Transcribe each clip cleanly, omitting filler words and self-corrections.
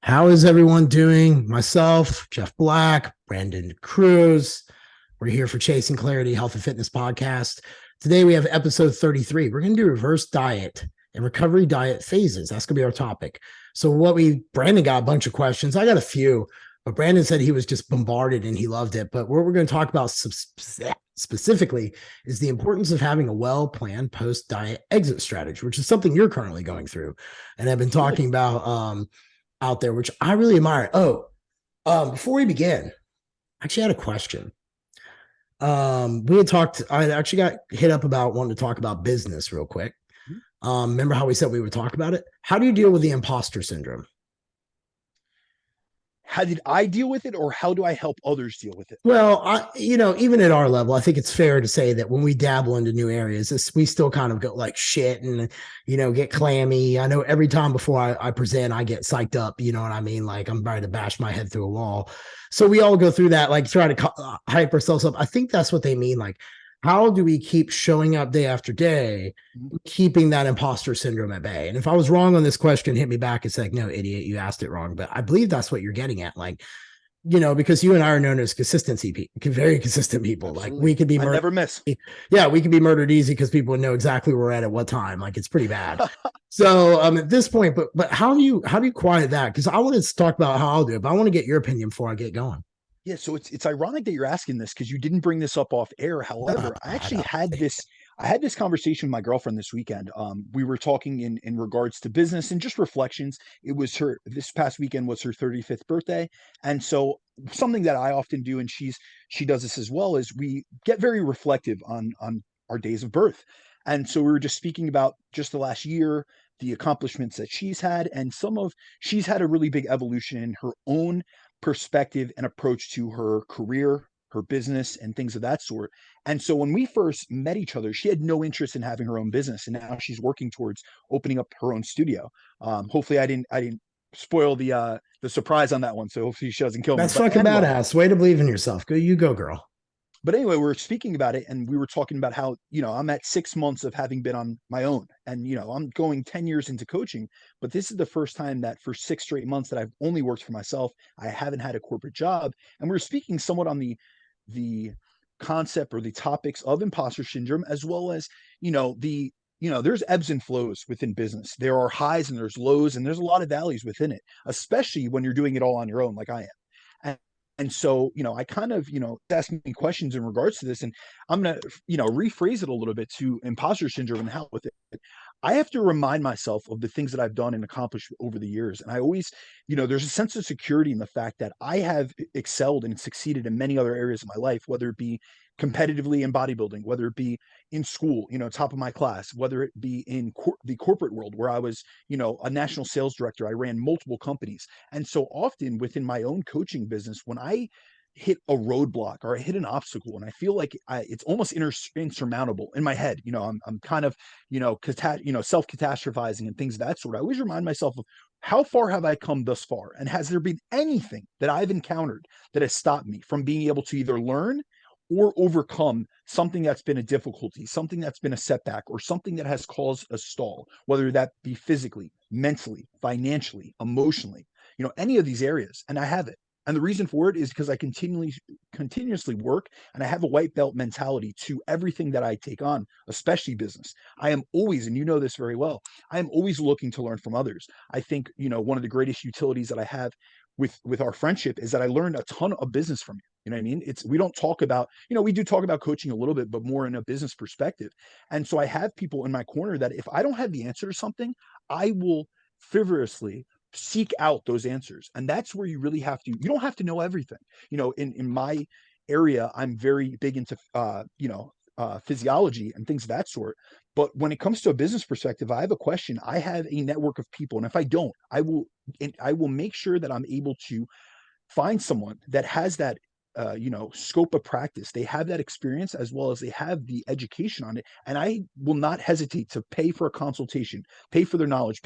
How is everyone doing? Myself, Jeff Black, Brandon Cruz. We're here for Chasing Clarity Health and Fitness Podcast. Today we have episode 33. We're going to do reverse diet and recovery diet phases. That's going to be our topic. So Brandon got a bunch of questions. I got a few, but Brandon said he was just bombarded and he loved it. But what we're going to talk about specifically is the importance of having a well-planned post-diet exit strategy, which is something you're currently going through. And I've been talking about out there, which I really admire. Before we begin, I actually had a question. I actually got hit up about wanting to talk about business real quick. Remember how we said we would talk about it? How do you deal with the imposter syndrome? How did I deal with it, or how do I help others deal with it? Well, even at our level, I think it's fair to say that when we dabble into new areas, we still kind of go like shit and, get clammy. I know every time before I present, I get psyched up. You know what I mean? Like I'm ready to bash my head through a wall. So we all go through that, like try to hype ourselves up. I think that's what they mean. Like, how do we keep showing up day after day, keeping that imposter syndrome at bay? And if I was wrong on this question, hit me back and say, like, no, idiot, you asked it wrong. But I believe that's what you're getting at. Like, because you and I are known as very consistent people. Absolutely. Like we could be murdered. I never miss. Yeah, we could be murdered easy because people would know exactly where we're at what time. Like it's pretty bad. So at this point, but how do you quiet that? Because I want to talk about how I'll do it, but I want to get your opinion before I get going. Yeah, so it's ironic that you're asking this because you didn't bring this up off air. However, I actually had this conversation with my girlfriend this weekend. We were talking in regards to business and just reflections. It was this past weekend was her 35th birthday, and so something that I often do, and she does this as well, is we get very reflective on our days of birth. And so we were just speaking about just the last year, the accomplishments that she's had, and she's had a really big evolution in her own perspective and approach to her career, her business, and things of that sort. And so when we first met each other, she had no interest in having her own business, and now she's working towards opening up her own studio. Hopefully, I didn't spoil the surprise on that one, so hopefully she doesn't kill That's me. That's fucking badass. Way to believe in yourself. Go, girl. But anyway, we were speaking about it, and we were talking about how, I'm at 6 months of having been on my own, and, I'm going 10 years into coaching, but this is the first time that for 6 straight months that I've only worked for myself. I haven't had a corporate job. And we were speaking somewhat on the concept or the topics of imposter syndrome, as well as, there's ebbs and flows within business. There are highs and there's lows, and there's a lot of valleys within it, especially when you're doing it all on your own, like I am. And so, I kind of, asking me questions in regards to this, and I'm going to, rephrase it a little bit to imposter syndrome and how with it. I have to remind myself of the things that I've done and accomplished over the years. And I always, there's a sense of security in the fact that I have excelled and succeeded in many other areas of my life, whether it be competitively in bodybuilding, whether it be in school, top of my class, whether it be in the corporate world where I was, a national sales director. I ran multiple companies. And so often within my own coaching business, when I hit a roadblock or I hit an obstacle and I feel like it's almost insurmountable in my head, I'm kind of, self-catastrophizing and things of that sort. I always remind myself of how far have I come thus far? And has there been anything that I've encountered that has stopped me from being able to either learn or overcome something that's been a difficulty, something that's been a setback, or something that has caused a stall, whether that be physically, mentally, financially, emotionally, any of these areas. And I have it. And the reason for it is because I continuously work, and I have a white belt mentality to everything that I take on, especially business. I am always, and you know this very well, I am always looking to learn from others. I think, one of the greatest utilities that I have with our friendship is that I learned a ton of business from you. You know what I mean? We don't talk about, we do talk about coaching a little bit, but more in a business perspective. And so I have people in my corner that if I don't have the answer to something, I will frivolously seek out those answers. And that's where you really have to, you don't have to know everything. In my area, I'm very big into, physiology and things of that sort. But when it comes to a business perspective, I have a question. I have a network of people. And if I don't, I will make sure that I'm able to find someone that has that scope of practice. They have that experience as well as they have the education on it. And I will not hesitate to pay for a consultation, pay for their knowledge,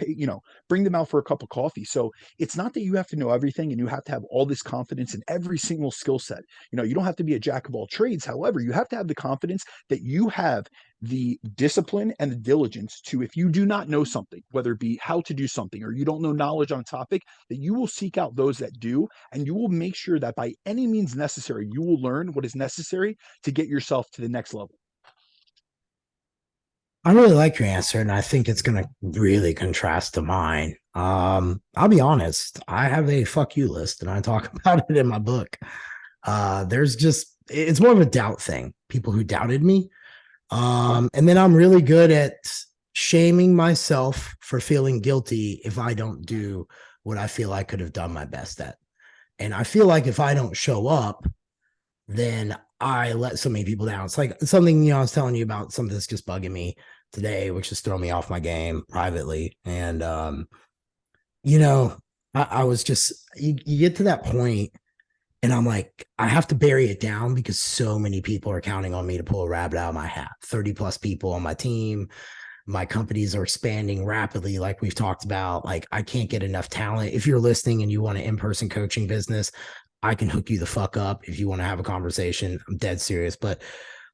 bring them out for a cup of coffee. So it's not that you have to know everything and you have to have all this confidence in every single skill set. You don't have to be a jack of all trades. However, you have to have the confidence that you have the discipline and the diligence to, if you do not know something, whether it be how to do something or you don't know knowledge on a topic, that you will seek out those that do, and you will make sure that by any means necessary, you will learn what is necessary to get yourself to the next level. I really like your answer, and I think it's going to really contrast to mine. I'll be honest, I have a fuck you list, and I talk about it in my book. There's just it's more of a doubt thing. People who doubted me, and then I'm really good at shaming myself for feeling guilty if I don't do what I feel I could have done my best at. And I feel like if I don't show up, then I let so many people down. It's like something, I was telling you about something that's just bugging me today, which is throwing me off my game privately. And, you know, I was just, you get to that point and I'm like, I have to bury it down because so many people are counting on me to pull a rabbit out of my hat. 30 plus people on my team. My companies are expanding rapidly, like we've talked about. Like, I can't get enough talent. If you're listening and you want an in-person coaching business, I can hook you the fuck up if you want to have a conversation. I'm dead serious. But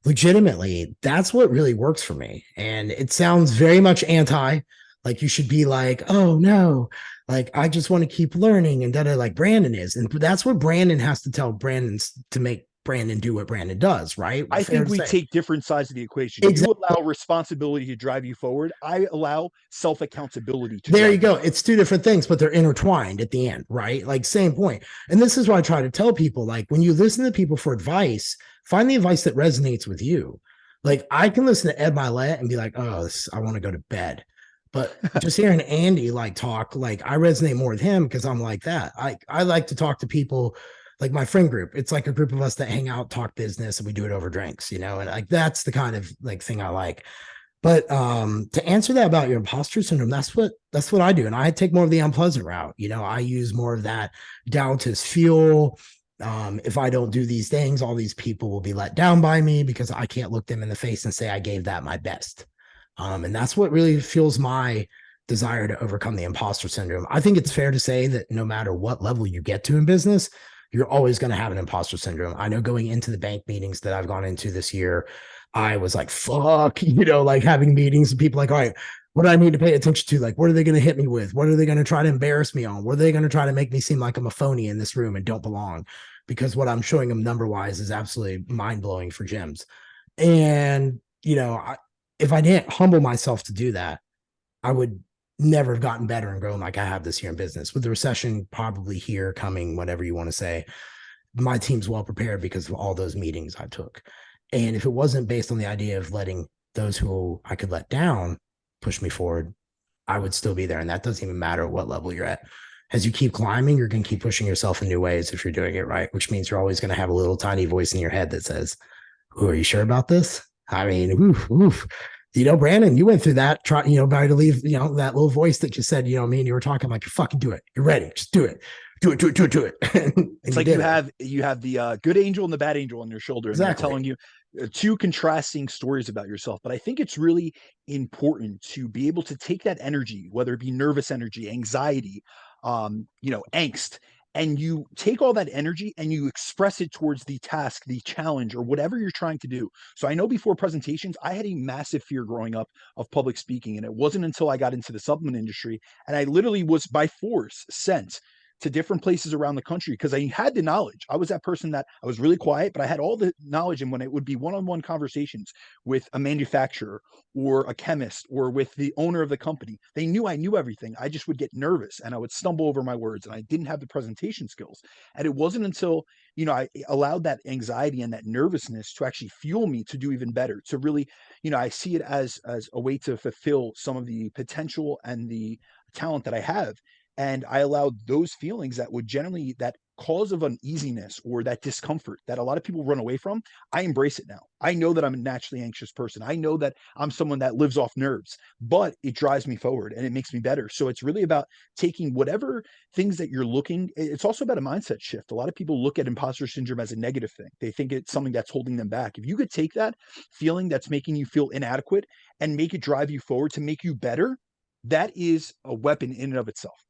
legitimately, that's what really works for me. And it sounds very much anti, like you should be like, oh no, like I just want to keep learning and that like Brandon is. And that's what Brandon has to tell Brandon to make Brandon do what Brandon does, right? I Fair think to we say. take different sides of the equation. You Exactly. allow responsibility to drive you forward. I allow self accountability to There you drive me go. forward. It's two different things, but they're intertwined at the end, right? Like, same point. And this is why I try to tell people, like, when you listen to people for advice, find the advice that resonates with you. Like, I can listen to Ed Milet and be like, oh, I want to go to bed. But just hearing Andy like talk, like I resonate more with him because I'm like that. I like to talk to people like my friend group. It's like a group of us that hang out, talk business, and we do it over drinks, and like that's the kind of like thing I like. But to answer that about your imposter syndrome, that's what I do. And I take more of the unpleasant route. I use more of that doubt as fuel. If I don't do these things, all these people will be let down by me because I can't look them in the face and say I gave that my best. And that's what really fuels my desire to overcome the imposter syndrome. I think it's fair to say that no matter what level you get to in business, you're always going to have an imposter syndrome. I know going into the bank meetings that I've gone into this year, I was like, fuck, like having meetings and people like, all right, what do I need to pay attention to? Like, what are they going to hit me with? What are they going to try to embarrass me on? What are they going to try to make me seem like I'm a phony in this room and don't belong? Because what I'm showing them number wise is absolutely mind blowing for gyms. And, if I didn't humble myself to do that, I would never have gotten better and grown like I have this year in business. With the recession probably here coming, whatever you want to say, my team's well prepared because of all those meetings I took. And if it wasn't based on the idea of letting those who I could let down push me forward, I would still be there. And that doesn't even matter what level you're at. As you keep climbing, you're going to keep pushing yourself in new ways if you're doing it right, which means you're always going to have a little tiny voice in your head that says, "Ooh, are you sure about this?" I mean, oof, oof. Brandon, you went through that, by to leave, that little voice that you said, you were talking like, you fucking do it. You're ready. Just do it. Do it, do it, do it, do it. And It's you like did you have the good angel and the bad angel on your shoulder, and they're exactly. telling you two contrasting stories about yourself. But I think it's really important to be able to take that energy, whether it be nervous energy, anxiety, angst, and you take all that energy and you express it towards the task, the challenge, or whatever you're trying to do. So I know before presentations, I had a massive fear growing up of public speaking, and it wasn't until I got into the supplement industry and I literally was by force sent to different places around the country because I had the knowledge. I was that person that I was really quiet, but I had all the knowledge. And when it would be one-on-one conversations with a manufacturer or a chemist or with the owner of the company, they knew I knew everything. I just would get nervous and I would stumble over my words and I didn't have the presentation skills. And it wasn't until, I allowed that anxiety and that nervousness to actually fuel me to do even better, to really, I see it as a way to fulfill some of the potential and the talent that I have. And I allowed those feelings that would generally, that cause of uneasiness or that discomfort that a lot of people run away from, I embrace it now. I know that I'm a naturally anxious person. I know that I'm someone that lives off nerves, but it drives me forward and it makes me better. So it's really about taking whatever things that you're looking. It's also about a mindset shift. A lot of people look at imposter syndrome as a negative thing. They think it's something that's holding them back. If you could take that feeling that's making you feel inadequate and make it drive you forward to make you better, that is a weapon in and of itself.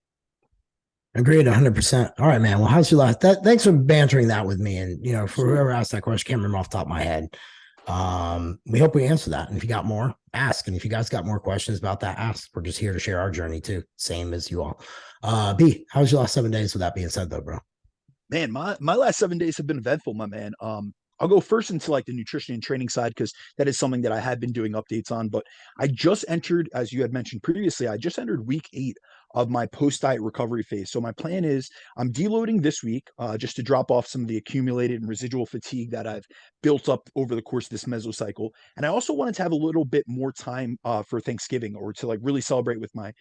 Agreed 100%. All right, man. Well, how's your life? Thanks for bantering that with me. And, for Absolutely. whoever asked that question, I can't remember off the top of my head. We hope we answer that. And if you got more, ask. And if you guys got more questions about that, ask. We're just here to share our journey too, same as you all. B, how was your last 7 days? With that being said, though, bro. Man, my last 7 days have been eventful, my man. I'll go first into like the nutrition and training side because that is something that I have been doing updates on. But I just entered, as you had mentioned previously, I just entered week 8 of my post diet recovery phase. So my plan is I'm deloading this week just to drop off some of the accumulated and residual fatigue that I've built up over the course of this mesocycle. And I also wanted to have a little bit more time for Thanksgiving or to like really celebrate with my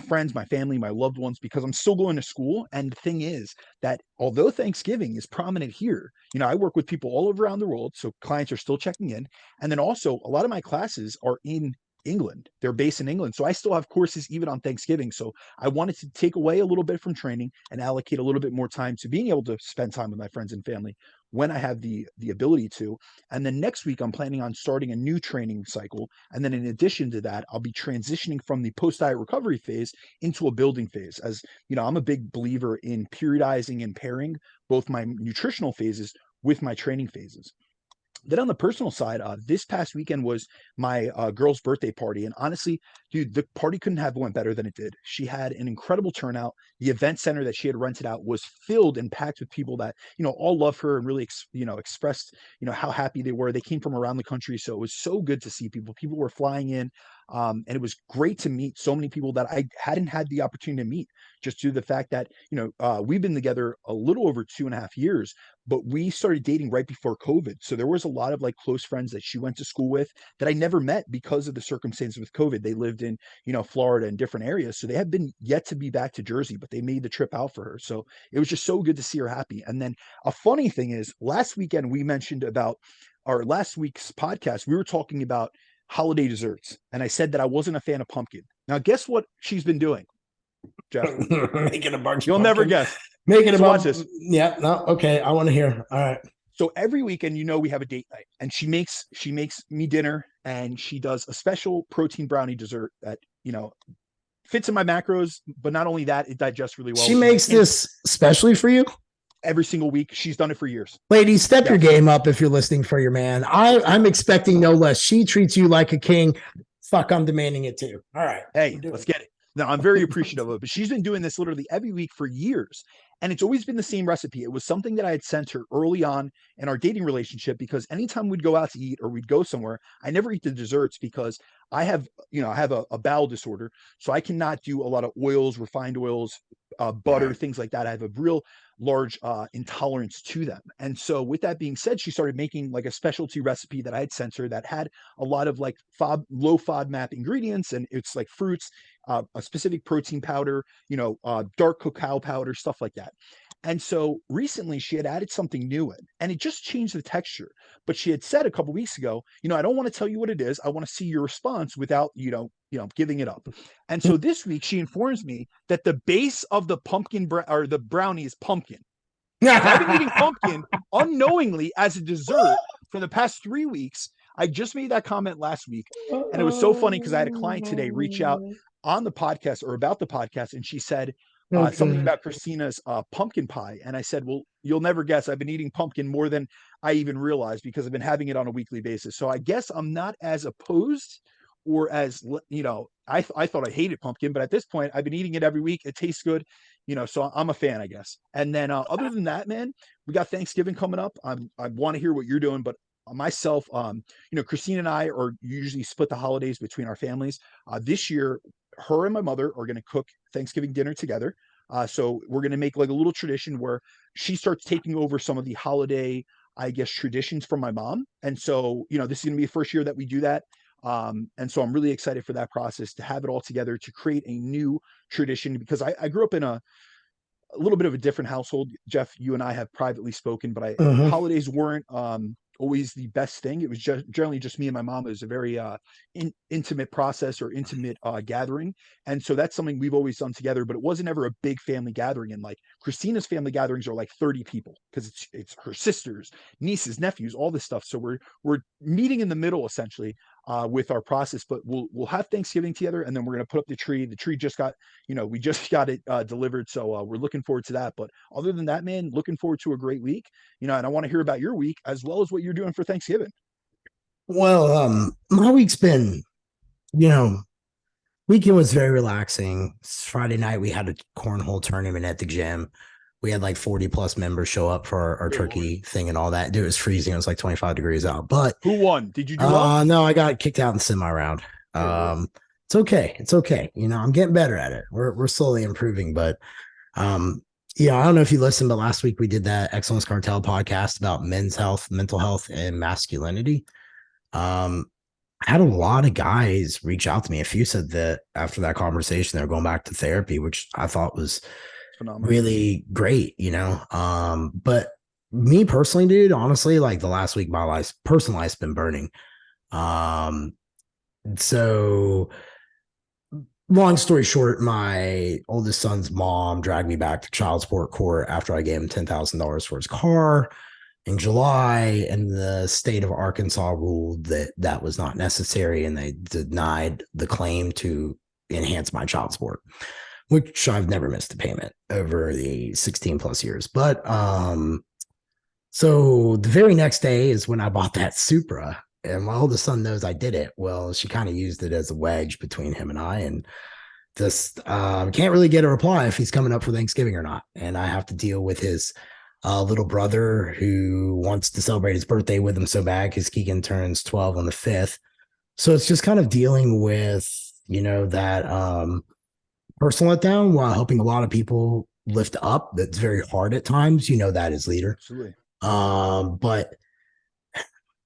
friends, my family, my loved ones because I'm still going to school. And the thing is that although Thanksgiving is prominent here, I work with people all over around the world, so clients are still checking in. And then also, a lot of my classes are in England. They're based in England. So I still have courses even on Thanksgiving. So I wanted to take away a little bit from training and allocate a little bit more time to being able to spend time with my friends and family when I have the ability to. And then next week, I'm planning on starting a new training cycle. And then in addition to that, I'll be transitioning from the post-diet recovery phase into a building phase. As I'm a big believer in periodizing and pairing both my nutritional phases with my training phases. Then on the personal side, this past weekend was my girl's birthday party, and honestly, dude, the party couldn't have went better than it did. She had an incredible turnout. The event center that she had rented out was filled and packed with people that all love her and really expressed how happy they were. They came from around the country, so it was so good to see people. People were flying in, and it was great to meet so many people that I hadn't had the opportunity to meet, just due to the fact that we've been together a little over 2.5 years, but we started dating right before COVID. So there was a lot of like close friends that she went to school with that I never met because of the circumstances with COVID. They lived in, Florida and different areas. So they have been yet to be back to Jersey, but they made the trip out for her. So it was just so good to see her happy. And then a funny thing is last weekend we mentioned about our last week's podcast, we were talking about holiday desserts. And I said that I wasn't a fan of pumpkin. Now, guess what she's been doing, Jeff? Making a bunch. You'll never guess. Making so watch this. Yeah. No. Okay. I want to hear. All right. So every weekend, we have a date night, and she makes me dinner, and she does a special protein brownie dessert that fits in my macros. But not only that, it digests really well. She makes this specially for you every single week. She's done it for years. Ladies, step your game up if you're listening for your man. I'm expecting no less. She treats you like a king. Fuck, I'm demanding it too. All right. Hey, let's get it. No, I'm very appreciative of it, but she's been doing this literally every week for years. And it's always been the same recipe. It was something that I had sent her early on in our dating relationship because anytime we'd go out to eat or we'd go somewhere, I never eat the desserts because I have a bowel disorder. So I cannot do a lot of oils, refined oils, butter, things like that. I have a real large intolerance to them. And so with that being said, she started making like a specialty recipe that I had sent her that had a lot of like low FODMAP ingredients, and it's like fruits, a specific protein powder, dark cacao powder, stuff like that. And so recently she had added something new in, and it just changed the texture. But she had said a couple weeks ago, I don't want to tell you what it is. I want to see your response without, giving it up. And so this week she informs me that the base of the pumpkin or the brownie is pumpkin. I've been eating pumpkin unknowingly as a dessert for the past 3 weeks. I just made that comment last week, and it was so funny because I had a client today reach out on the podcast or about the podcast, and she said something about Christina's pumpkin pie. And I said, well, you'll never guess. I've been eating pumpkin more than I even realized because I've been having it on a weekly basis. So I guess I'm not as opposed or as, I thought I hated pumpkin, but at this point I've been eating it every week. It tastes good, so I'm a fan, I guess. And then other than that, man, we got Thanksgiving coming up. I want to hear what you're doing, but myself, Christine and I are usually split the holidays between our families. This year, her and my mother are going to cook Thanksgiving dinner together. So we're going to make like a little tradition where she starts taking over some of the holiday, I guess, traditions from my mom. And so, this is going to be the first year that we do that. And so I'm really excited for that process to have it all together to create a new tradition because I grew up in a little bit of a different household. Jeff, you and I have privately spoken, but holidays weren't always the best thing. It was generally just me and my mom. It was a very intimate process or intimate gathering. And so that's something we've always done together, but it wasn't ever a big family gathering. And like Christina's family gatherings are like 30 people because it's her sisters, nieces, nephews, all this stuff. So we're meeting in the middle essentially with our process, but we'll have Thanksgiving together, and then we're going to put up the tree. The tree just got, we just got it delivered. So we're looking forward to that. But other than that, man, looking forward to a great week, and I want to hear about your week as well as what you're doing for Thanksgiving. Well, my week's been, you know, weekend was very relaxing. Friday night we had a cornhole tournament at the gym. We had like 40 plus members show up for our Good Lord. turkey thing and all that. Dude, it was freezing. It was like 25 degrees out. But Who won? Did you do well? no, I got kicked out in the semi round. Dear Lord. It's okay. It's okay. I'm getting better at it. We're slowly improving, but um, I don't know if you listened, but last week we did that Excellence Cartel podcast about men's health, mental health, and masculinity. Um, I had a lot of guys reach out to me. A few said that after that conversation, they're going back to therapy, which I thought was It's phenomenal. really great. But me personally, dude, honestly, like the last week, my life, personal life's been burning. Um, so long story short, my oldest son's mom dragged me back to child support court after I gave him $10,000 for his car in July, and the state of Arkansas ruled that that was not necessary, and they denied the claim to enhance my child support, which I've never missed a payment over the 16 plus years. But so the very next day is when I bought that Supra, and my oldest son knows I did it. Well, she kind of used it as a wedge between him and I, and just can't really get a reply if he's coming up for Thanksgiving or not. And I have to deal with his little brother who wants to celebrate his birthday with him so bad because Keegan turns 12 on the 5th. So it's just kind of dealing with, that personal letdown while helping a lot of people lift up. That's very hard at times, that as leader. Absolutely. But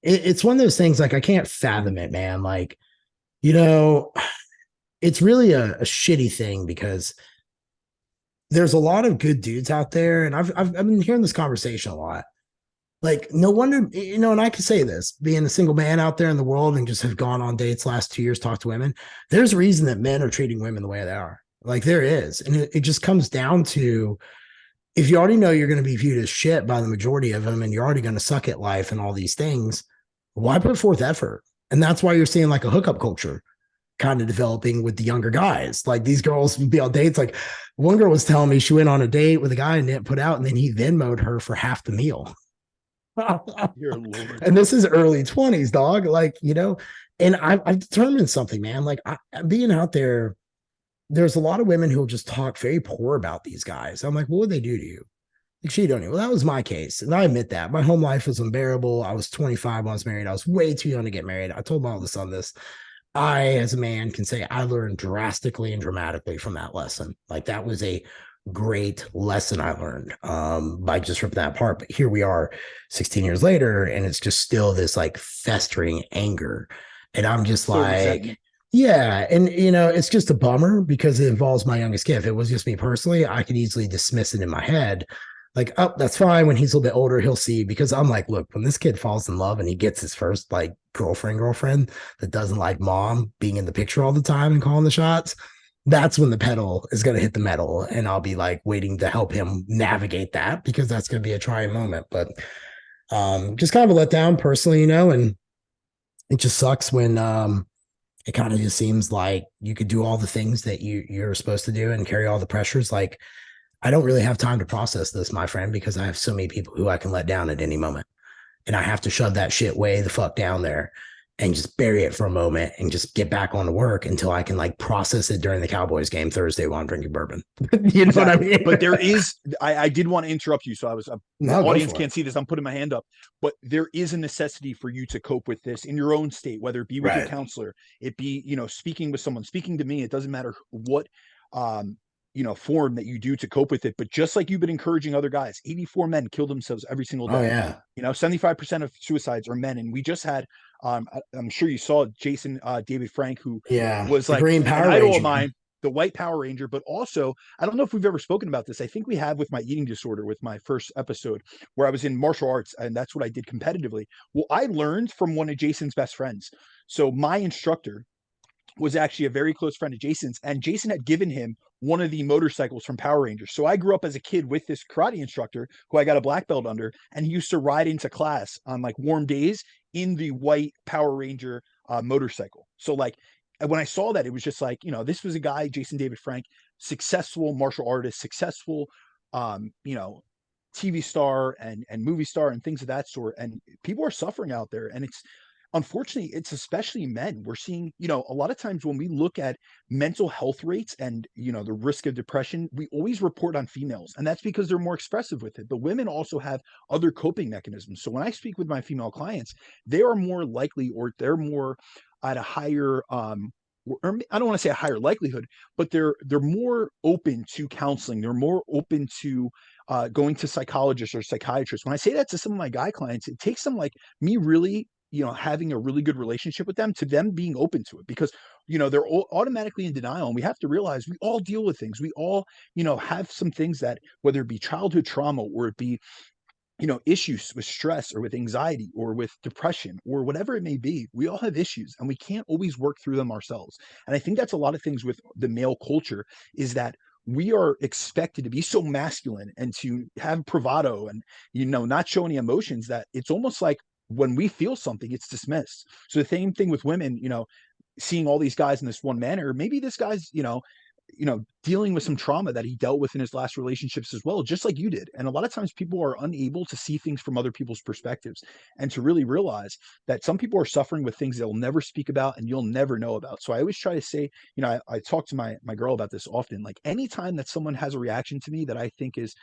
it's one of those things like I can't fathom it, man. Like, you know, it's really a shitty thing because there's a lot of good dudes out there, and I've been hearing this conversation a lot. Like, no wonder, and I can say this, being a single man out there in the world and just have gone on dates last 2 years, talked to women. There's a reason that men are treating women the way they are. Like there is, and it just comes down to if you already know you're going to be viewed as shit by the majority of them, and you're already going to suck at life and all these things. Why put forth effort? And that's why you're seeing like a hookup culture kind of developing with the younger guys. Like these girls would be on dates. Like one girl was telling me she went on a date with a guy and didn't put out, and then he Venmoed her for half the meal. Dear Lord. And this is early 20s, dog. Like, and I've determined something, man. Like being out there, there's a lot of women who will just talk very poor about these guys. I'm like, what would they do to you? Like, she don't know. Well, that was my case. And I admit that. My home life was unbearable. I was 25 when I was married. I was way too young to get married. I told my oldest son this. I, as a man, can say I learned drastically and dramatically from that lesson. Like that was a great lesson I learned by just ripping that apart. But here we are 16 years later, and it's just still this like festering anger. And I'm just Still like, resentment. yeah. And, it's just a bummer because it involves my youngest kid. If it was just me personally, I could easily dismiss it in my head. Like, oh, that's fine. When he's a little bit older, he'll see. Because I'm like, look, when this kid falls in love and he gets his first like girlfriend that doesn't like mom being in the picture all the time and calling the shots, that's when the pedal is going to hit the metal. And I'll be like waiting to help him navigate that because that's going to be a trying moment. But just kind of a letdown personally, and it just sucks when it kind of just seems like you could do all the things that you're supposed to do and carry all the pressures. Like, I don't really have time to process this, my friend, because I have so many people who I can let down at any moment. And I have to shove that shit way the fuck down there and just bury it for a moment and just get back on to work until I can like process it during the Cowboys game Thursday while I'm drinking bourbon. You know what I Exactly. mean? But there is, I did want to interrupt you. So the No, go audience for it. can't see this. I'm putting my hand up, but there is a necessity for you to cope with this in your own state, whether it be with your Right. counselor, it be, speaking with someone, speaking to me. It doesn't matter what, um, form that you do to cope with it. But just like you've been encouraging other guys, 84 men kill themselves every single Oh day. yeah. 75% of suicides are men. And we just had, I'm sure you saw Jason David Frank, who Yeah. was The like Green an Power idol of Ranger, man. mine, the White Power Ranger, but also, I don't know if we've ever spoken about this. I think we have with my eating disorder, with my first episode, where I was in martial arts, and that's what I did competitively. Well, I learned from one of Jason's best friends. So my instructor was actually a very close friend of Jason's, and Jason had given him one of the motorcycles from Power Rangers. So I grew up as a kid with this karate instructor who I got a black belt under, and he used to ride into class on like warm days in the white Power Ranger motorcycle. So like when I saw that, it was just like, this was a guy, Jason David Frank, successful martial artist, successful, um, you know, TV star and movie star and things of that sort. And people are suffering out there, and it's unfortunately, it's especially men. We're seeing, a lot of times when we look at mental health rates and, the risk of depression, we always report on females. And that's because they're more expressive with it. But women also have other coping mechanisms. So when I speak with my female clients, they are more likely, or they're more at a higher, or I don't want to say a higher likelihood, but they're more open to counseling. They're more open to going to psychologists or psychiatrists. When I say that to some of my guy clients, it takes them like me really, having a really good relationship with them to them being open to it, because they're automatically in denial, and we have to realize we all deal with things. We all have some things that, whether it be childhood trauma or it be issues with stress or with anxiety or with depression or whatever it may be. We all have issues and we can't always work through them ourselves. And I think that's a lot of things with the male culture, is that we are expected to be so masculine and to have bravado and not show any emotions, that it's almost like when we feel something, it's dismissed. So the same thing with women, seeing all these guys in this one manner, maybe this guy's dealing with some trauma that he dealt with in his last relationships as well, just like you did. And a lot of times people are unable to see things from other people's perspectives, and to really realize that some people are suffering with things they'll never speak about and you'll never know about. So I always try to say, I talk to my girl about this often, like anytime that someone has a reaction to me that I think is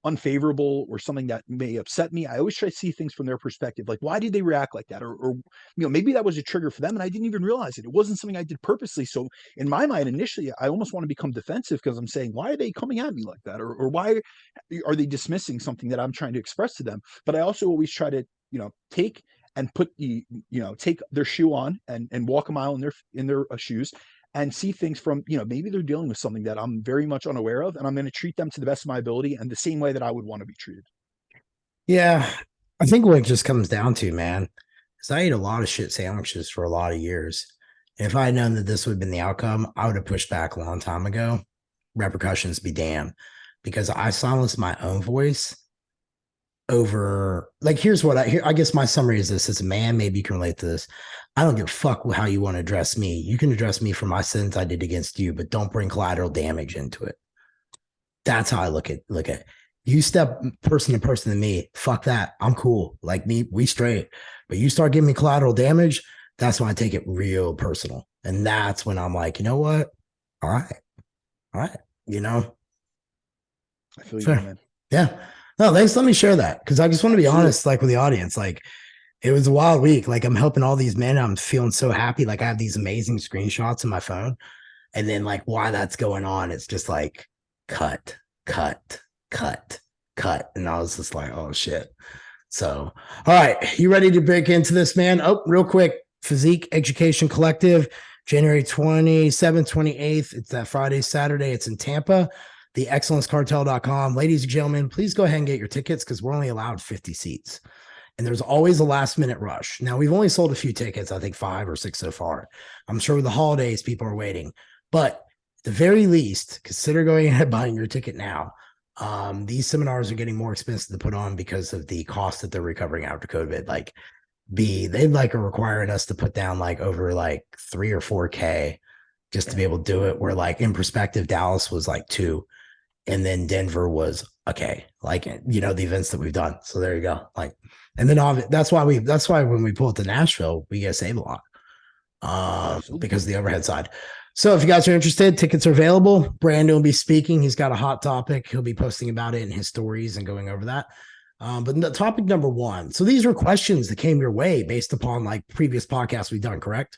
unfavorable or something that may upset me, I always try to see things from their perspective. Like, why did they react like that? Or maybe that was a trigger for them and I didn't even realize it. It wasn't something I did purposely. So in my mind, initially, I almost want to become defensive because I'm saying, why are they coming at me like that? Or why are they dismissing something that I'm trying to express to them? But I also always try to, take and put take their shoe on and walk a mile in their shoes, and see things from, maybe they're dealing with something that I'm very much unaware of, and I'm going to treat them to the best of my ability and the same way that I would want to be treated. Yeah, I think what it just comes down to, man, is I ate a lot of shit sandwiches for a lot of years. And if I had known that this would have been the outcome, I would have pushed back a long time ago. Repercussions be damned, because I silenced my own voice over, like, here's what I guess my summary is this: as a man, maybe you can relate to this. I don't give a fuck how you want to address me. You can address me for my sins I did against you, but don't bring collateral damage into it. That's how I look at you. Step person to person to me, fuck that. I'm cool. Like me, we straight. But you start giving me collateral damage, that's when I take it real personal. And that's when I'm like, you know what? All right. All right. You know, I feel you there, fair. man. Yeah. No, thanks. Let me share that, because I just want to be Absolutely. honest, like with the audience. Like, it was a wild week. Like, I'm helping all these men. I'm feeling so happy. Like, I have these amazing screenshots in my phone. And then, like, why that's going on, it's just like cut, cut, cut, cut. And I was just like, oh shit. So, all right, you ready to break into this, man? Oh, real quick, Physique Education Collective, January 27th, 28th. It's that Friday, Saturday. It's in Tampa, theexcellencecartel.com. Ladies and gentlemen, please go ahead and get your tickets, because we're only allowed 50 seats. And there's always a last minute rush. Now, we've only sold a few tickets, I think 5 or 6 so far. I'm sure with the holidays, people are waiting. But at the very least, consider going ahead and buying your ticket now. These seminars are getting more expensive to put on because of the cost that they're recovering after COVID. Like, they like are requiring us to put down like over like 3 or 4K just to be able to do it. Where, like, in perspective, Dallas was like 2, and then Denver was okay. Like, the events that we've done. So there you go. Like, and then that's why when we pull it to Nashville, we get save a lot, Absolutely. because of the overhead side. So if you guys are interested, tickets are available. Brandon will be speaking. He's got a hot topic. He'll be posting about it in his stories and going over that. But the topic number 1. So these were questions that came your way based upon like previous podcasts we've done, correct?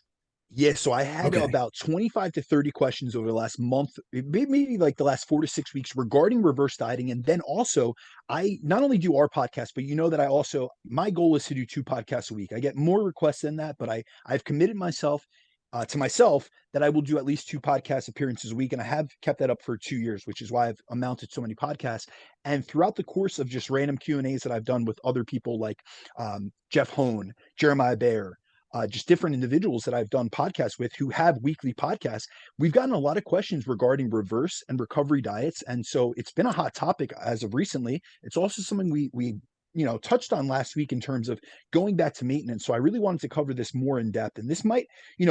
Yeah, so I had Okay. about 25 to 30 questions over the last month, maybe like the last 4 to 6 weeks, regarding reverse dieting. And then also, I not only do our podcast, but that I also, my goal is to do 2 podcasts a week. I get more requests than that, but I've committed myself to myself that I will do at least 2 podcast appearances a week. And I have kept that up for 2 years, which is why I've amounted so many podcasts. And throughout the course of just random Q&As that I've done with other people like Jeff Hone, Jeremiah Bayer, just different individuals that I've done podcasts with who have weekly podcasts, we've gotten a lot of questions regarding reverse and recovery diets. And so it's been a hot topic as of recently. It's also something we touched on last week in terms of going back to maintenance. So I really wanted to cover this more in depth. And this might,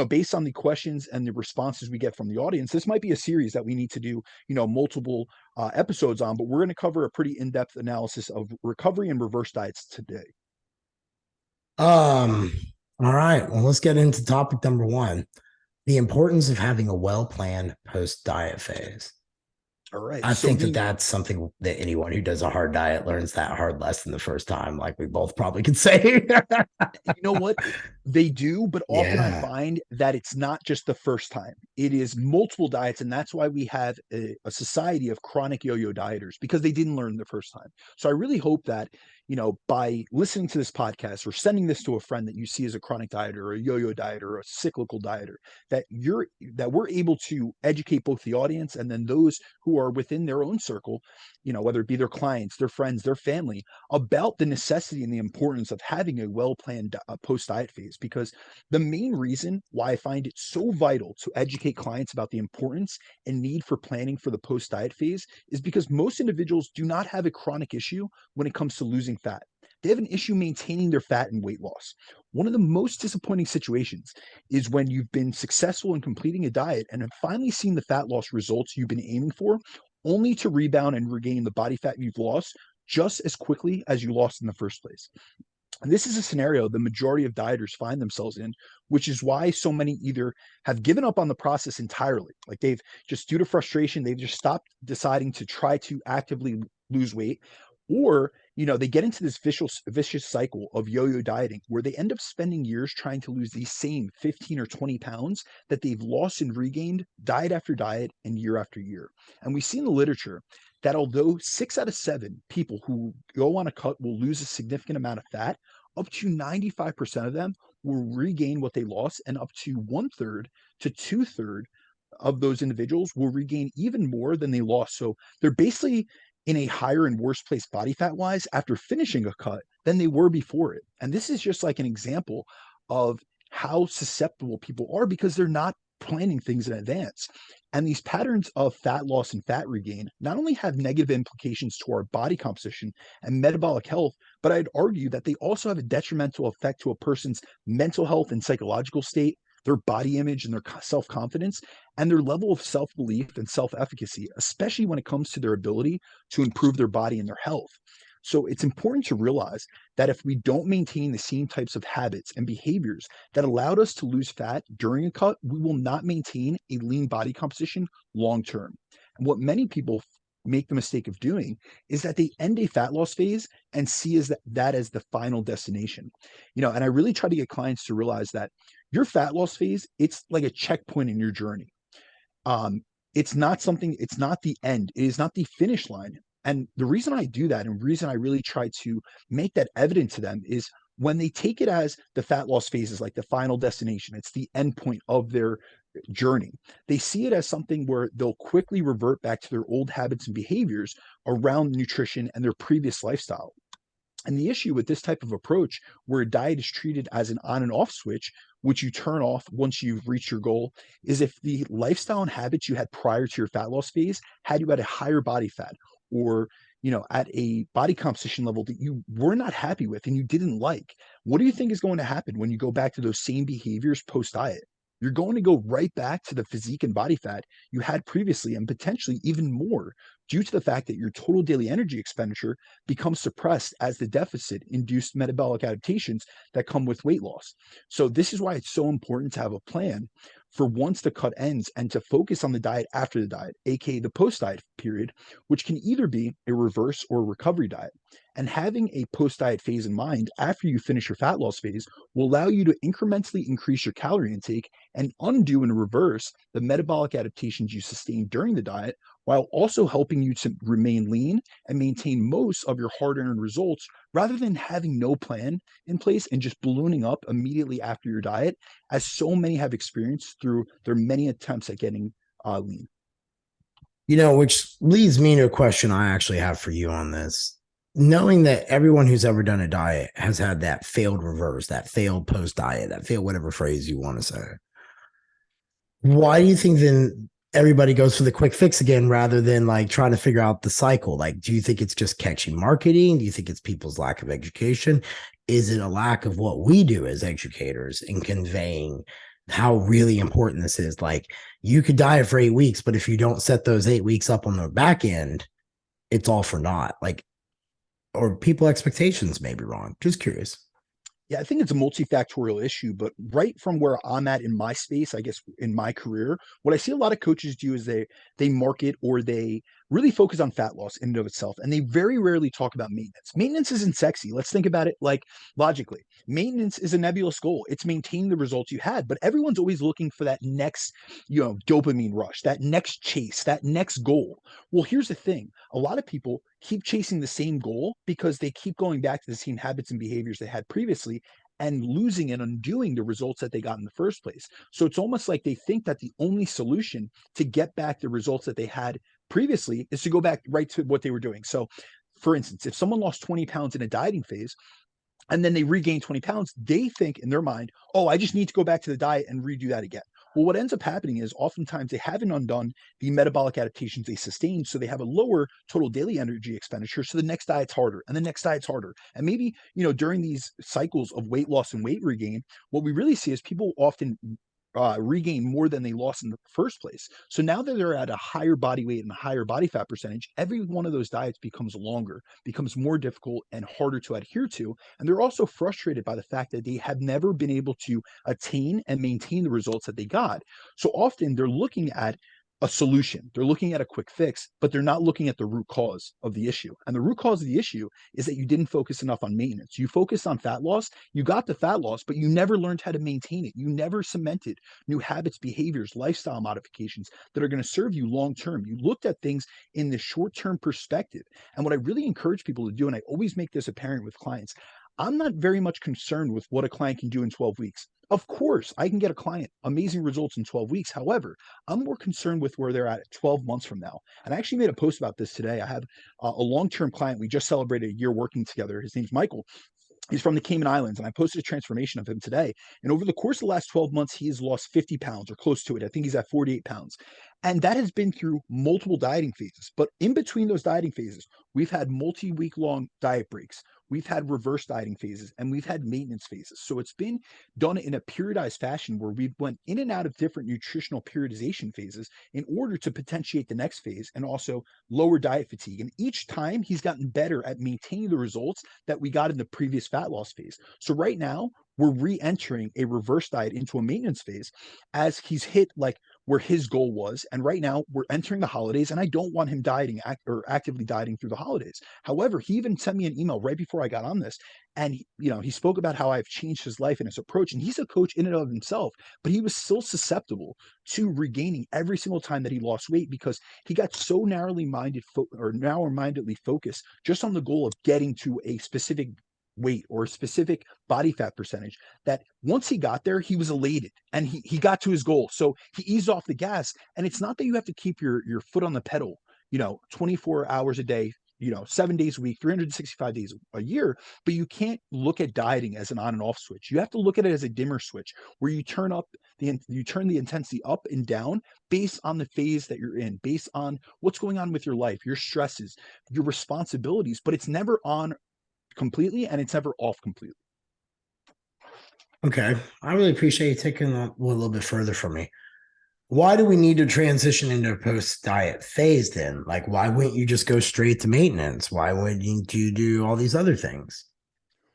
based on the questions and the responses we get from the audience, this might be a series that we need to do, multiple episodes on. But we're going to cover a pretty in-depth analysis of recovery and reverse diets today. Um, All right. Well, let's get into topic number one, the importance of having a well planned post diet phase. All right. I So think that the that's something that anyone who does a hard diet learns that hard lesson the first time, like we both probably could say. you know what they do, but often I Yeah. find that it's not just the first time, it is multiple diets. And that's why we have a society of chronic yo-yo dieters, because they didn't learn the first time. So I really hope that, by listening to this podcast or sending this to a friend that you see as a chronic dieter or a yo-yo dieter or a cyclical dieter, that we're able to educate both the audience and then those who are within their own circle, whether it be their clients, their friends, their family, about the necessity and the importance of having a well-planned post diet phase. Because the main reason why I find it so vital to educate clients about the importance and need for planning for the post diet phase is because most individuals do not have a chronic issue when it comes to losing fat. They have an issue maintaining their fat and weight loss. One of the most disappointing situations is when you've been successful in completing a diet and have finally seen the fat loss results you've been aiming for, only to rebound and regain the body fat you've lost just as quickly as you lost in the first place. And this is a scenario the majority of dieters find themselves in, which is why so many either have given up on the process entirely, like they've just, due to frustration, they've just stopped deciding to try to actively lose weight, or they get into this vicious cycle of yo-yo dieting where they end up spending years trying to lose these same 15 or 20 pounds that they've lost and regained diet after diet and year after year. And we see in the literature that although 6 out of 7 people who go on a cut will lose a significant amount of fat, up to 95% of them will regain what they lost, and up to one third to two-thirds of those individuals will regain even more than they lost. So they're basically in a higher and worse place body fat wise after finishing a cut than they were before it. And this is just like an example of how susceptible people are because they're not planning things in advance. And these patterns of fat loss and fat regain not only have negative implications to our body composition and metabolic health, but I'd argue that they also have a detrimental effect to a person's mental health and psychological state, their body image and their self confidence, and their level of self belief and self efficacy, especially when it comes to their ability to improve their body and their health. So it's important to realize that if we don't maintain the same types of habits and behaviors that allowed us to lose fat during a cut, we will not maintain a lean body composition long term. And what many people make the mistake of doing is that they end a fat loss phase and see that as the final destination. And I really try to get clients to realize that your fat loss phase, it's like a checkpoint in your journey. um, it's not the end, it is not the finish line. And the reason I do that and reason I really try to make that evident to them is when they take it as the fat loss phase is like the final destination, it's the end point of their journey. They see it as something where they'll quickly revert back to their old habits and behaviors around nutrition and their previous lifestyle. And the issue with this type of approach, where a diet is treated as an on and off switch, which you turn off once you've reached your goal, is if the lifestyle and habits you had prior to your fat loss phase had you at a higher body fat, or at a body composition level that you were not happy with and you didn't like, what do you think is going to happen when you go back to those same behaviors post diet? You're going to go right back to the physique and body fat you had previously, and potentially even more, due to the fact that your total daily energy expenditure becomes suppressed as the deficit induced metabolic adaptations that come with weight loss. So, this is why it's so important to have a plan for once the cut ends and to focus on the diet after the diet, aka the post diet period, which can either be a reverse or a recovery diet. And having a post diet phase in mind after you finish your fat loss phase will allow you to incrementally increase your calorie intake and undo and reverse the metabolic adaptations you sustained during the diet, while also helping you to remain lean and maintain most of your hard-earned results rather than having no plan in place and just ballooning up immediately after your diet, as so many have experienced through their many attempts at getting lean. Which leads me to a question I actually have for you on this. Knowing that everyone who's ever done a diet has had that failed reverse, that failed post diet, that failed whatever phrase you want to say, why do you think then everybody goes for the quick fix again rather than like trying to figure out the cycle? Like, do you think it's just catchy marketing? Do you think it's people's lack of education? Is it a lack of what we do as educators in conveying how really important this is? Like, you could diet for 8 weeks, but if you don't set those 8 weeks up on the back end, it's all for naught. Like, or people expectations may be wrong. Just curious. Yeah, I think it's a multifactorial issue, but right from where I'm at in my space, I guess in my career, what I see a lot of coaches do is they market or they really focus on fat loss in and of itself, and they very rarely talk about maintenance. Maintenance isn't sexy. Let's think about it like logically. Maintenance is a nebulous goal. It's maintaining the results you had, but everyone's always looking for that next, dopamine rush, that next chase, that next goal. Well, here's the thing. A lot of people keep chasing the same goal because they keep going back to the same habits and behaviors they had previously and losing and undoing the results that they got in the first place. So it's almost like they think that the only solution to get back the results that they had previously is to go back right to what they were doing. So, for instance, if someone lost 20 pounds in a dieting phase, and then they regain 20 pounds, they think in their mind, oh, I just need to go back to the diet and redo that again. Well, what ends up happening is oftentimes they haven't undone the metabolic adaptations they sustained. So they have a lower total daily energy expenditure. So the next diet's harder and the next diet's harder. And maybe, during these cycles of weight loss and weight regain, what we really see is people often regain more than they lost in the first place. So now that they're at a higher body weight and a higher body fat percentage, every one of those diets becomes longer, becomes more difficult and harder to adhere to. And they're also frustrated by the fact that they have never been able to attain and maintain the results that they got. So often they're looking at a solution. They're looking at a quick fix, but they're not looking at the root cause of the issue. And the root cause of the issue is that you didn't focus enough on maintenance. You focused on fat loss, you got the fat loss, but you never learned how to maintain it. You never cemented new habits, behaviors, lifestyle modifications that are going to serve you long term. You looked at things in the short term perspective. And what I really encourage people to do, and I always make this apparent with clients, I'm not very much concerned with what a client can do in 12 weeks. Of course, I can get a client amazing results in 12 weeks. However, I'm more concerned with where they're at 12 months from now. And I actually made a post about this today. I have a long term client. We just celebrated a year working together. His name's Michael. He's from the Cayman Islands, and I posted a transformation of him today. And over the course of the last 12 months, he has lost 50 pounds or close to it. I think he's at 48 pounds. And that has been through multiple dieting phases. But in between those dieting phases, we've had multi-week long diet breaks. We've had reverse dieting phases and we've had maintenance phases. So it's been done in a periodized fashion where we've went in and out of different nutritional periodization phases in order to potentiate the next phase and also lower diet fatigue. And each time he's gotten better at maintaining the results that we got in the previous fat loss phase. So right now, we're re-entering a reverse diet into a maintenance phase as he's hit like where his goal was. And right now we're entering the holidays and I don't want him dieting or actively dieting through the holidays. However, he even sent me an email right before I got on this. And he spoke about how I've changed his life and his approach. And he's a coach in and of himself, but he was still susceptible to regaining every single time that he lost weight because he got so narrow-mindedly focused just on the goal of getting to a specific weight or a specific body fat percentage that once he got there, he was elated and he got to his goal. So he eased off the gas. And it's not that you have to keep your foot on the pedal, 24 hours a day, 7 days a week, 365 days a year, but you can't look at dieting as an on and off switch. You have to look at it as a dimmer switch where you turn the intensity up and down based on the phase that you're in, based on what's going on with your life, your stresses, your responsibilities, but it's never on completely and it's never off completely. Okay. I really appreciate you taking that a little bit further from me. Why do we need to transition into a post diet phase then? Like, why wouldn't you just go straight to maintenance? Why wouldn't you do all these other things?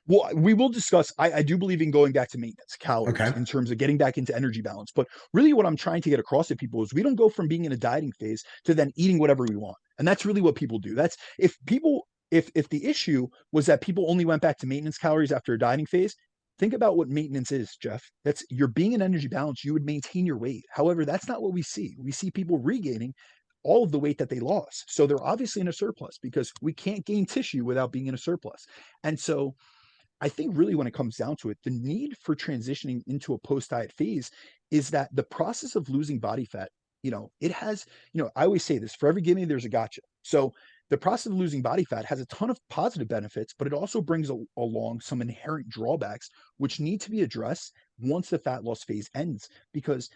Well, we will discuss. I do believe in going back to maintenance calories Okay. in terms of getting back into energy balance. But really, what I'm trying to get across to people is we don't go from being in a dieting phase to then eating whatever we want. And that's really what people do. That's if the issue was that people only went back to maintenance calories after a dieting phase, think about what maintenance is, Jeff. That's you're being in energy balance, you would maintain your weight. However, that's not what we see. We see people regaining all of the weight that they lost. So they're obviously in a surplus because we can't gain tissue without being in a surplus. And so I think really when it comes down to it, the need for transitioning into a post diet phase is that the process of losing body fat, it has, I always say this for every gimme, there's a gotcha. So the process of losing body fat has a ton of positive benefits, but it also brings along some inherent drawbacks, which need to be addressed once the fat loss phase ends. Because,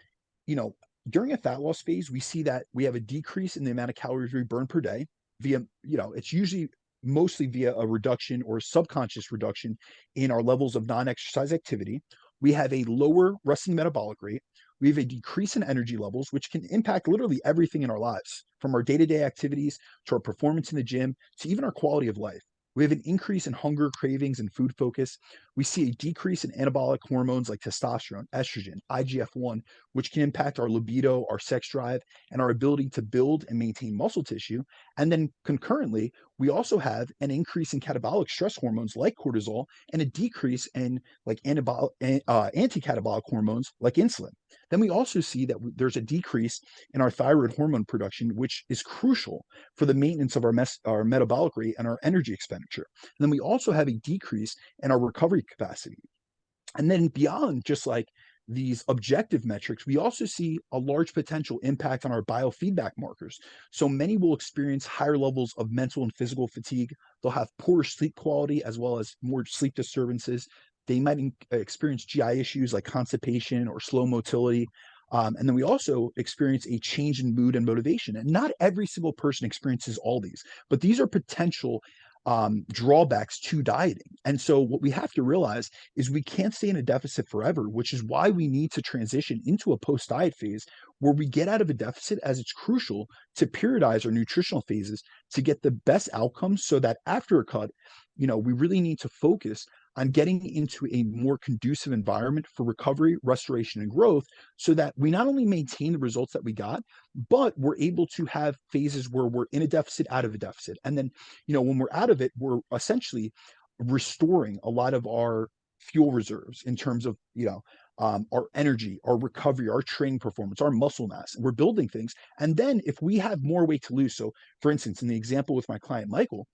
you know, during a fat loss phase, we see that we have a decrease in the amount of calories we burn per day via, it's usually mostly via a reduction or subconscious reduction in our levels of non-exercise activity. We have a lower resting metabolic rate. We have a decrease in energy levels, which can impact literally everything in our lives, from our day-to-day activities to our performance in the gym to even our quality of life. We have an increase in hunger, cravings, and food focus. We see a decrease in anabolic hormones like testosterone, estrogen, IGF-1, which can impact our libido, our sex drive, and our ability to build and maintain muscle tissue. And then concurrently, we also have an increase in catabolic stress hormones like cortisol and a decrease in like anti-catabolic hormones like insulin. Then we also see that there's a decrease in our thyroid hormone production, which is crucial for the maintenance of our metabolic rate and our energy expenditure. And then we also have a decrease in our recovery capacity. And then beyond just like these objective metrics, we also see a large potential impact on our biofeedback markers. So many will experience higher levels of mental and physical fatigue. They'll have poor sleep quality as well as more sleep disturbances. They might experience GI issues like constipation or slow motility. And then we also experience a change in mood and motivation. And not every single person experiences all these, but these are potential drawbacks to dieting. And so what we have to realize is we can't stay in a deficit forever, which is why we need to transition into a post-diet phase where we get out of a deficit, as it's crucial to periodize our nutritional phases to get the best outcomes so that after a cut, we really need to focus on getting into a more conducive environment for recovery, restoration, and growth so that we not only maintain the results that we got, but we're able to have phases where we're in a deficit, out of a deficit. And then, when we're out of it, we're essentially restoring a lot of our fuel reserves in terms of, our energy, our recovery, our training performance, our muscle mass. And we're building things. And then if we have more weight to lose, so for instance, in the example with my client, Michael,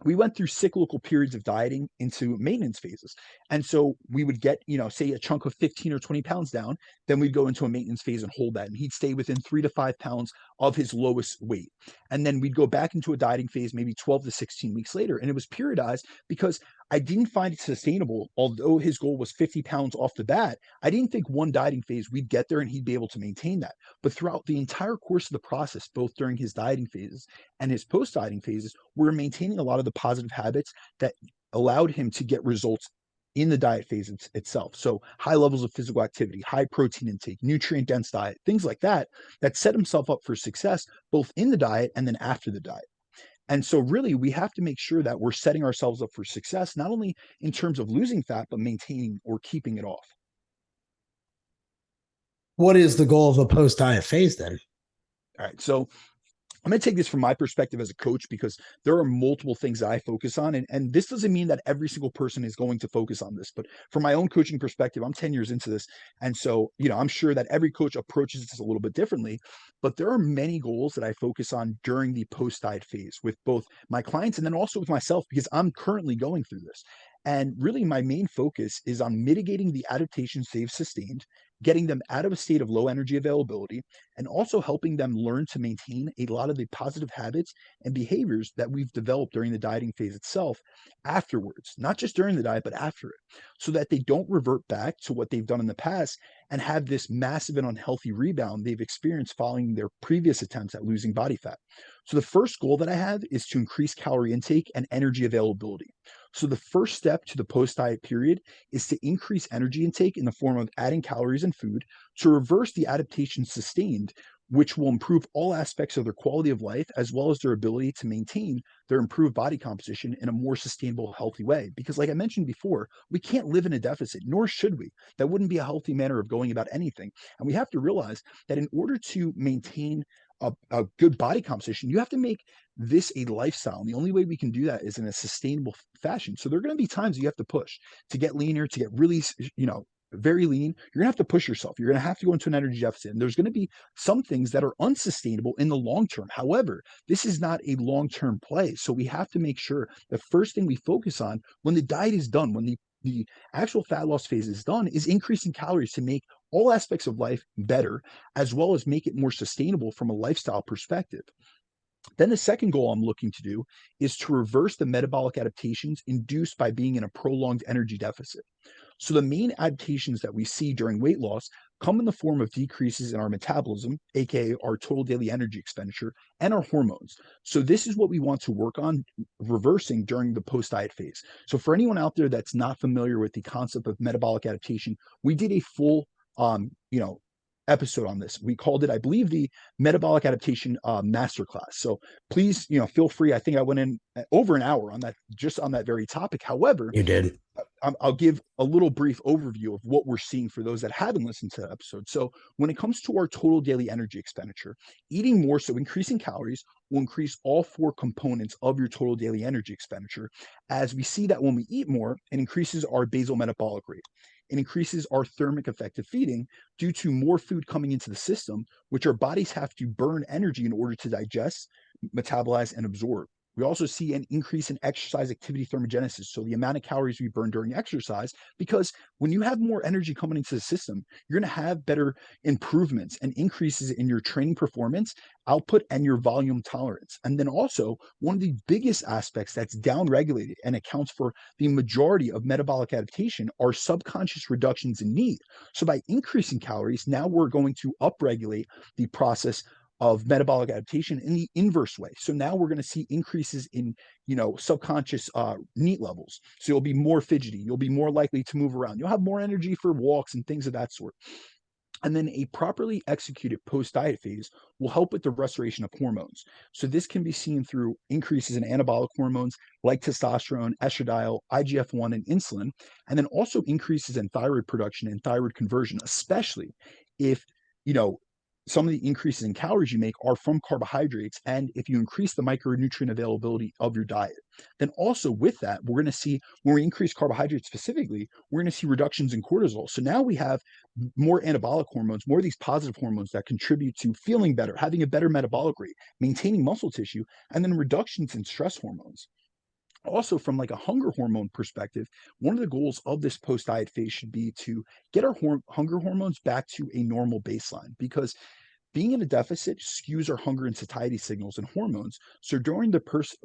we went through cyclical periods of dieting into maintenance phases. And so we would get, say a chunk of 15 or 20 pounds down, then we'd go into a maintenance phase and hold that. And he'd stay within 3 to 5 pounds of his lowest weight. And then we'd go back into a dieting phase, maybe 12 to 16 weeks later. And it was periodized because I didn't find it sustainable. Although his goal was 50 pounds off the bat, I didn't think one dieting phase we'd get there and he'd be able to maintain that. But throughout the entire course of the process, both during his dieting phases and his post dieting phases, we're maintaining a lot of the positive habits that allowed him to get results in the diet phase itself. So high levels of physical activity, high protein intake, nutrient dense diet, things like that, that set himself up for success, both in the diet and then after the diet. And so really we have to make sure that we're setting ourselves up for success, not only in terms of losing fat, but maintaining or keeping it off. What is the goal of the post diet phase then? All right. So I'm going to take this from my perspective as a coach because there are multiple things that I focus on. And this doesn't mean that every single person is going to focus on this, but from my own coaching perspective, I'm 10 years into this. And so, I'm sure that every coach approaches this a little bit differently, but there are many goals that I focus on during the post diet phase with both my clients and then also with myself because I'm currently going through this. And really, my main focus is on mitigating the adaptations they've sustained, getting them out of a state of low energy availability, and also helping them learn to maintain a lot of the positive habits and behaviors that we've developed during the dieting phase itself afterwards, not just during the diet, but after it, so that they don't revert back to what they've done in the past and have this massive and unhealthy rebound they've experienced following their previous attempts at losing body fat. So the first goal that I have is to increase calorie intake and energy availability. So the first step to the post-diet period is to increase energy intake in the form of adding calories and food to reverse the adaptation sustained, which will improve all aspects of their quality of life as well as their ability to maintain their improved body composition in a more sustainable, healthy way. Because, like I mentioned before, we can't live in a deficit, nor should we. That wouldn't be a healthy manner of going about anything. And we have to realize that in order to maintain a good body composition, you have to make this a lifestyle. And the only way we can do that is in a sustainable fashion. So there are going to be times you have to push to get leaner, to get really, very lean. You're going to have to push yourself. You're going to have to go into an energy deficit. And there's going to be some things that are unsustainable in the long term. However, this is not a long term play. So we have to make sure the first thing we focus on when the diet is done, when the actual fat loss phase is done, is increasing calories to make all aspects of life better, as well as make it more sustainable from a lifestyle perspective. Then the second goal I'm looking to do is to reverse the metabolic adaptations induced by being in a prolonged energy deficit. So the main adaptations that we see during weight loss come in the form of decreases in our metabolism, aka our total daily energy expenditure, and our hormones. So this is what we want to work on reversing during the post-diet phase. So for anyone out there that's not familiar with the concept of metabolic adaptation, we did a full episode on this. We called it, I believe, the metabolic adaptation masterclass. So please, feel free. I think I went in over an hour on that, just on that very topic. However, You did. I'll give a little brief overview of what we're seeing for those that haven't listened to that episode. So, when it comes to our total daily energy expenditure, eating more, so increasing calories, will increase all four components of your total daily energy expenditure. As we see that when we eat more, it increases our basal metabolic rate. It increases our thermic effect of feeding due to more food coming into the system, which our bodies have to burn energy in order to digest, metabolize, and absorb. We also see an increase in exercise activity thermogenesis, so the amount of calories we burn during exercise, because when you have more energy coming into the system, you're going to have better improvements and increases in your training performance, output, and your volume tolerance. And then also, one of the biggest aspects that's downregulated and accounts for the majority of metabolic adaptation are subconscious reductions in need. So by increasing calories, now we're going to upregulate the process of metabolic adaptation in the inverse way. So now we're going to see increases in, subconscious NEAT levels. So you'll be more fidgety. You'll be more likely to move around. You'll have more energy for walks and things of that sort. And then a properly executed post-diet phase will help with the restoration of hormones. So this can be seen through increases in anabolic hormones like testosterone, estradiol, IGF-1, and insulin, and then also increases in thyroid production and thyroid conversion, especially if, you know, some of the increases in calories you make are from carbohydrates, and if you increase the micronutrient availability of your diet. Then also with that, we're going to see, when we increase carbohydrates specifically, we're going to see reductions in cortisol. So now we have more anabolic hormones, more of these positive hormones that contribute to feeling better, having a better metabolic rate, maintaining muscle tissue, and then reductions in stress hormones. Also, from like a hunger hormone perspective, one of the goals of this post diet phase should be to get our hunger hormones back to a normal baseline, because being in a deficit skews our hunger and satiety signals and hormones. So during the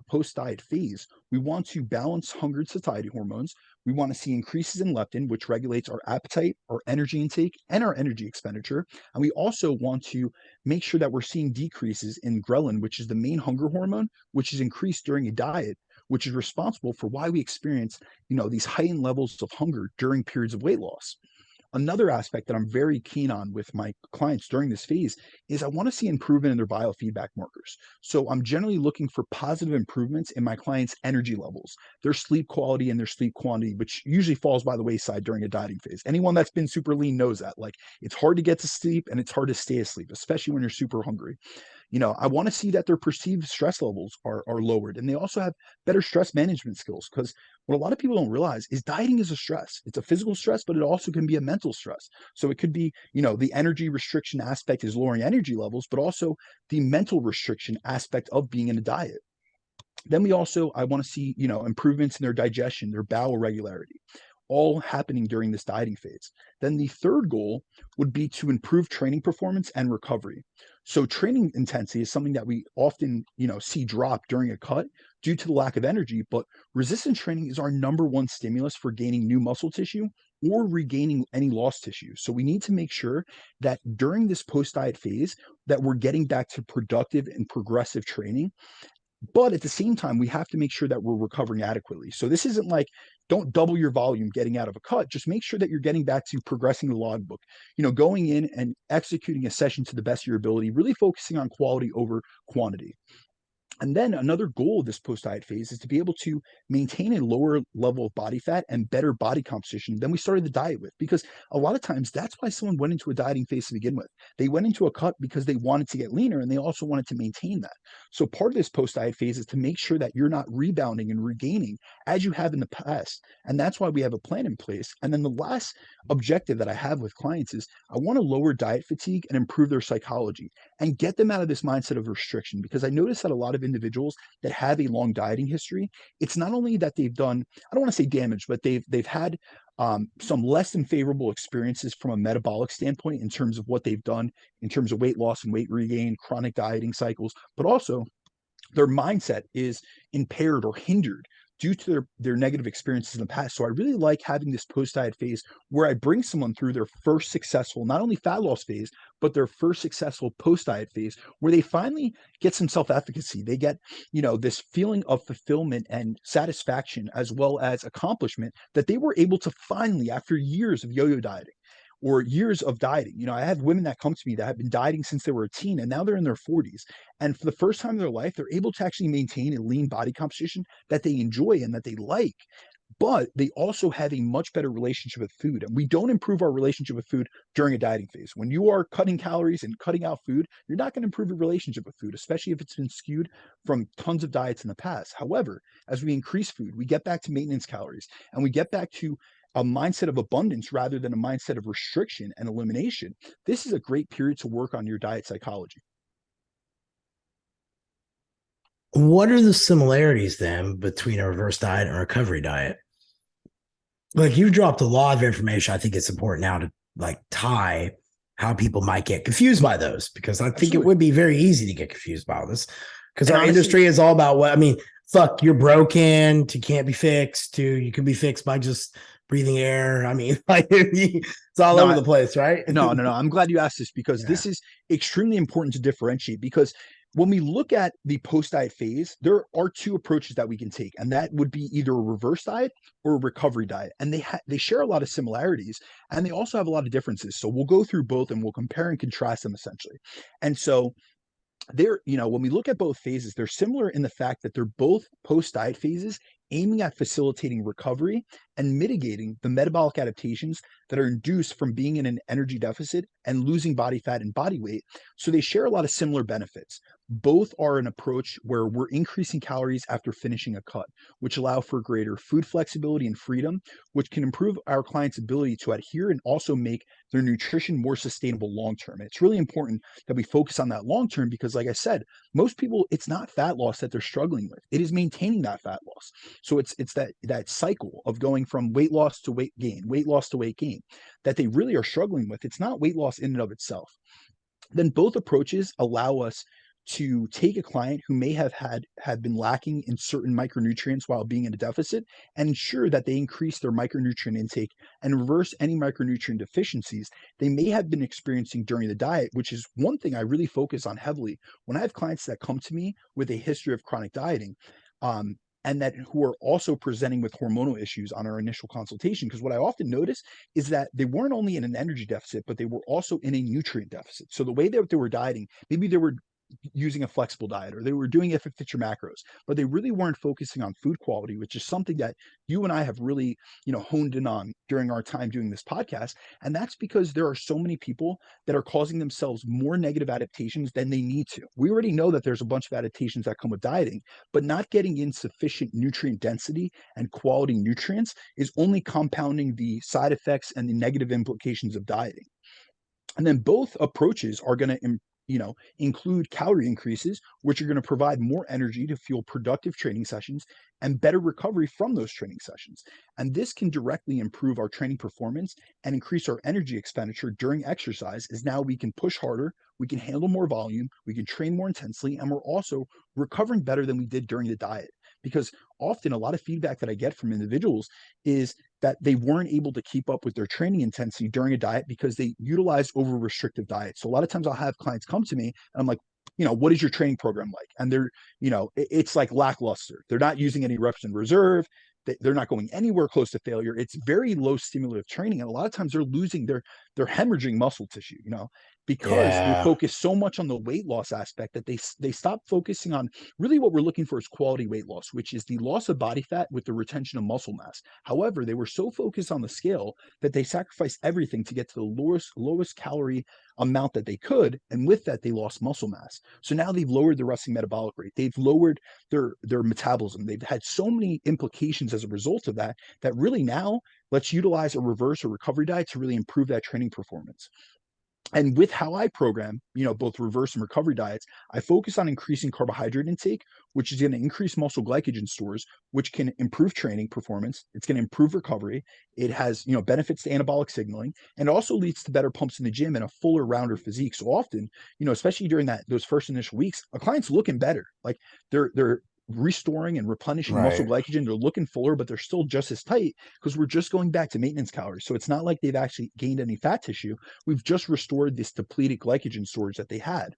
post diet phase, we want to balance hunger and satiety hormones. We want to see increases in leptin, which regulates our appetite, our energy intake, and our energy expenditure. And we also want to make sure that we're seeing decreases in ghrelin, which is the main hunger hormone, which is increased during a diet, which is responsible for why we experience, these heightened levels of hunger during periods of weight loss. Another aspect that I'm very keen on with my clients during this phase is I want to see improvement in their biofeedback markers. So I'm generally looking for positive improvements in my clients' energy levels, their sleep quality, and their sleep quantity, which usually falls by the wayside during a dieting phase. Anyone that's been super lean knows that. Like, it's hard to get to sleep and it's hard to stay asleep, especially when you're super hungry. I want to see that their perceived stress levels are lowered, and they also have better stress management skills, because what a lot of people don't realize is dieting is a stress. It's a physical stress, but it also can be a mental stress. So it could be, the energy restriction aspect is lowering energy levels, but also the mental restriction aspect of being in a diet. Then I want to see, improvements in their digestion, their bowel regularity, all happening during this dieting phase. Then the third goal would be to improve training performance and recovery. So training intensity is something that we often, see drop during a cut due to the lack of energy, but resistance training is our number one stimulus for gaining new muscle tissue or regaining any lost tissue. So we need to make sure that during this post-diet phase that we're getting back to productive and progressive training, but at the same time, we have to make sure that we're recovering adequately. So this isn't like, don't double your volume getting out of a cut. Just make sure that you're getting back to progressing the logbook, going in and executing a session to the best of your ability, really focusing on quality over quantity. And then another goal of this post-diet phase is to be able to maintain a lower level of body fat and better body composition than we started the diet with. Because a lot of times that's why someone went into a dieting phase to begin with. They went into a cut because they wanted to get leaner and they also wanted to maintain that. So part of this post-diet phase is to make sure that you're not rebounding and regaining as you have in the past. And that's why we have a plan in place. And then the last objective that I have with clients is I want to lower diet fatigue and improve their psychology and get them out of this mindset of restriction, because I notice that a lot of individuals that have a long dieting history, it's not only that they've done, I don't want to say damage, but they've had some less than favorable experiences from a metabolic standpoint in terms of what they've done in terms of weight loss and weight regain, chronic dieting cycles, but also their mindset is impaired or hindered due to their negative experiences in the past. So I really like having this post-diet phase where I bring someone through their first successful, not only fat loss phase, but their first successful post-diet phase, where they finally get some self-efficacy. They get, this feeling of fulfillment and satisfaction, as well as accomplishment, that they were able to finally, after years of yo-yo dieting, or years of dieting. I have women that come to me that have been dieting since they were a teen and now they're in their 40s. And for the first time in their life, they're able to actually maintain a lean body composition that they enjoy and that they like, but they also have a much better relationship with food. And we don't improve our relationship with food during a dieting phase. When you are cutting calories and cutting out food, you're not going to improve your relationship with food, especially if it's been skewed from tons of diets in the past. However, as we increase food, we get back to maintenance calories and we get back to a mindset of abundance rather than a mindset of restriction and elimination. This is a great period to work on your diet psychology. What are the similarities then between a reverse diet and a recovery diet? Like, you've dropped a lot of information. I think it's important now to like tie how people might get confused by those, because I think Absolutely. it would be very easy to get confused by this, because And our honestly, industry is all about what I mean. Fuck, you're broken to can't be fixed to you can be fixed by just breathing air. I mean, like it's all over no, the place, right? no. I'm glad you asked this because Yeah. this is extremely important to differentiate. Because when we look at the post diet phase, there are two approaches that we can take, and that would be either a reverse diet or a recovery diet. And they share a lot of similarities, and they also have a lot of differences. So we'll go through both and we'll compare and contrast them essentially. And so when we look at both phases, they're similar in the fact that they're both post diet phases aiming at facilitating recovery and mitigating the metabolic adaptations that are induced from being in an energy deficit and losing body fat and body weight. So they share a lot of similar benefits. Both are an approach where we're increasing calories after finishing a cut, which allow for greater food flexibility and freedom, which can improve our clients' ability to adhere and also make their nutrition more sustainable long term. It's really important that we focus on that long term because, like I said, most people, it's not fat loss that they're struggling with. It is maintaining that fat loss. So it's that cycle of going from weight loss to weight gain, weight loss to weight gain that they really are struggling with. It's not weight loss in and of itself. Then both approaches allow us to take a client who may have been lacking in certain micronutrients while being in a deficit and ensure that they increase their micronutrient intake and reverse any micronutrient deficiencies they may have been experiencing during the diet, which is one thing I really focus on heavily when I have clients that come to me with a history of chronic dieting. And that who are also presenting with hormonal issues on our initial consultation. Because what I often notice is that they weren't only in an energy deficit, but they were also in a nutrient deficit. So the way that they were dieting, maybe they were using a flexible diet or they were doing if it fits your macros, but they really weren't focusing on food quality, which is something that you and I have really, honed in on during our time doing this podcast. And that's because there are so many people that are causing themselves more negative adaptations than they need to. We already know that there's a bunch of adaptations that come with dieting, but not getting in sufficient nutrient density and quality nutrients is only compounding the side effects and the negative implications of dieting. And then both approaches are going to include calorie increases, which are going to provide more energy to fuel productive training sessions and better recovery from those training sessions. And this can directly improve our training performance and increase our energy expenditure during exercise, as now we can push harder, we can handle more volume, we can train more intensely, and we're also recovering better than we did during the diet. Because often a lot of feedback that I get from individuals is that they weren't able to keep up with their training intensity during a diet because they utilized over restrictive diets. So a lot of times I'll have clients come to me and I'm like, what is your training program like? And it's like lackluster. They're not using any reps in reserve. They're not going anywhere close to failure. It's very low stimulative training. And a lot of times they're hemorrhaging muscle tissue, because they Yeah. focus so much on the weight loss aspect that they stop focusing on really what we're looking for is quality weight loss, which is the loss of body fat with the retention of muscle mass. However, they were so focused on the scale that they sacrificed everything to get to the lowest calorie amount that they could, and with that they lost muscle mass. So now they've lowered the resting metabolic rate, they've lowered their metabolism, they've had so many implications as a result of that, that really now let's utilize a reverse or recovery diet to really improve that training performance. And with how I program, both reverse and recovery diets, I focus on increasing carbohydrate intake, which is going to increase muscle glycogen stores, which can improve training performance. It's going to improve recovery. It has, benefits to anabolic signaling, and also leads to better pumps in the gym and a fuller, rounder physique. So often, especially during those first initial weeks, a client's looking better. Like they're restoring and replenishing muscle Right. glycogen. They're looking fuller, but they're still just as tight because we're just going back to maintenance calories. So it's not like they've actually gained any fat tissue. We've just restored this depleted glycogen storage that they had.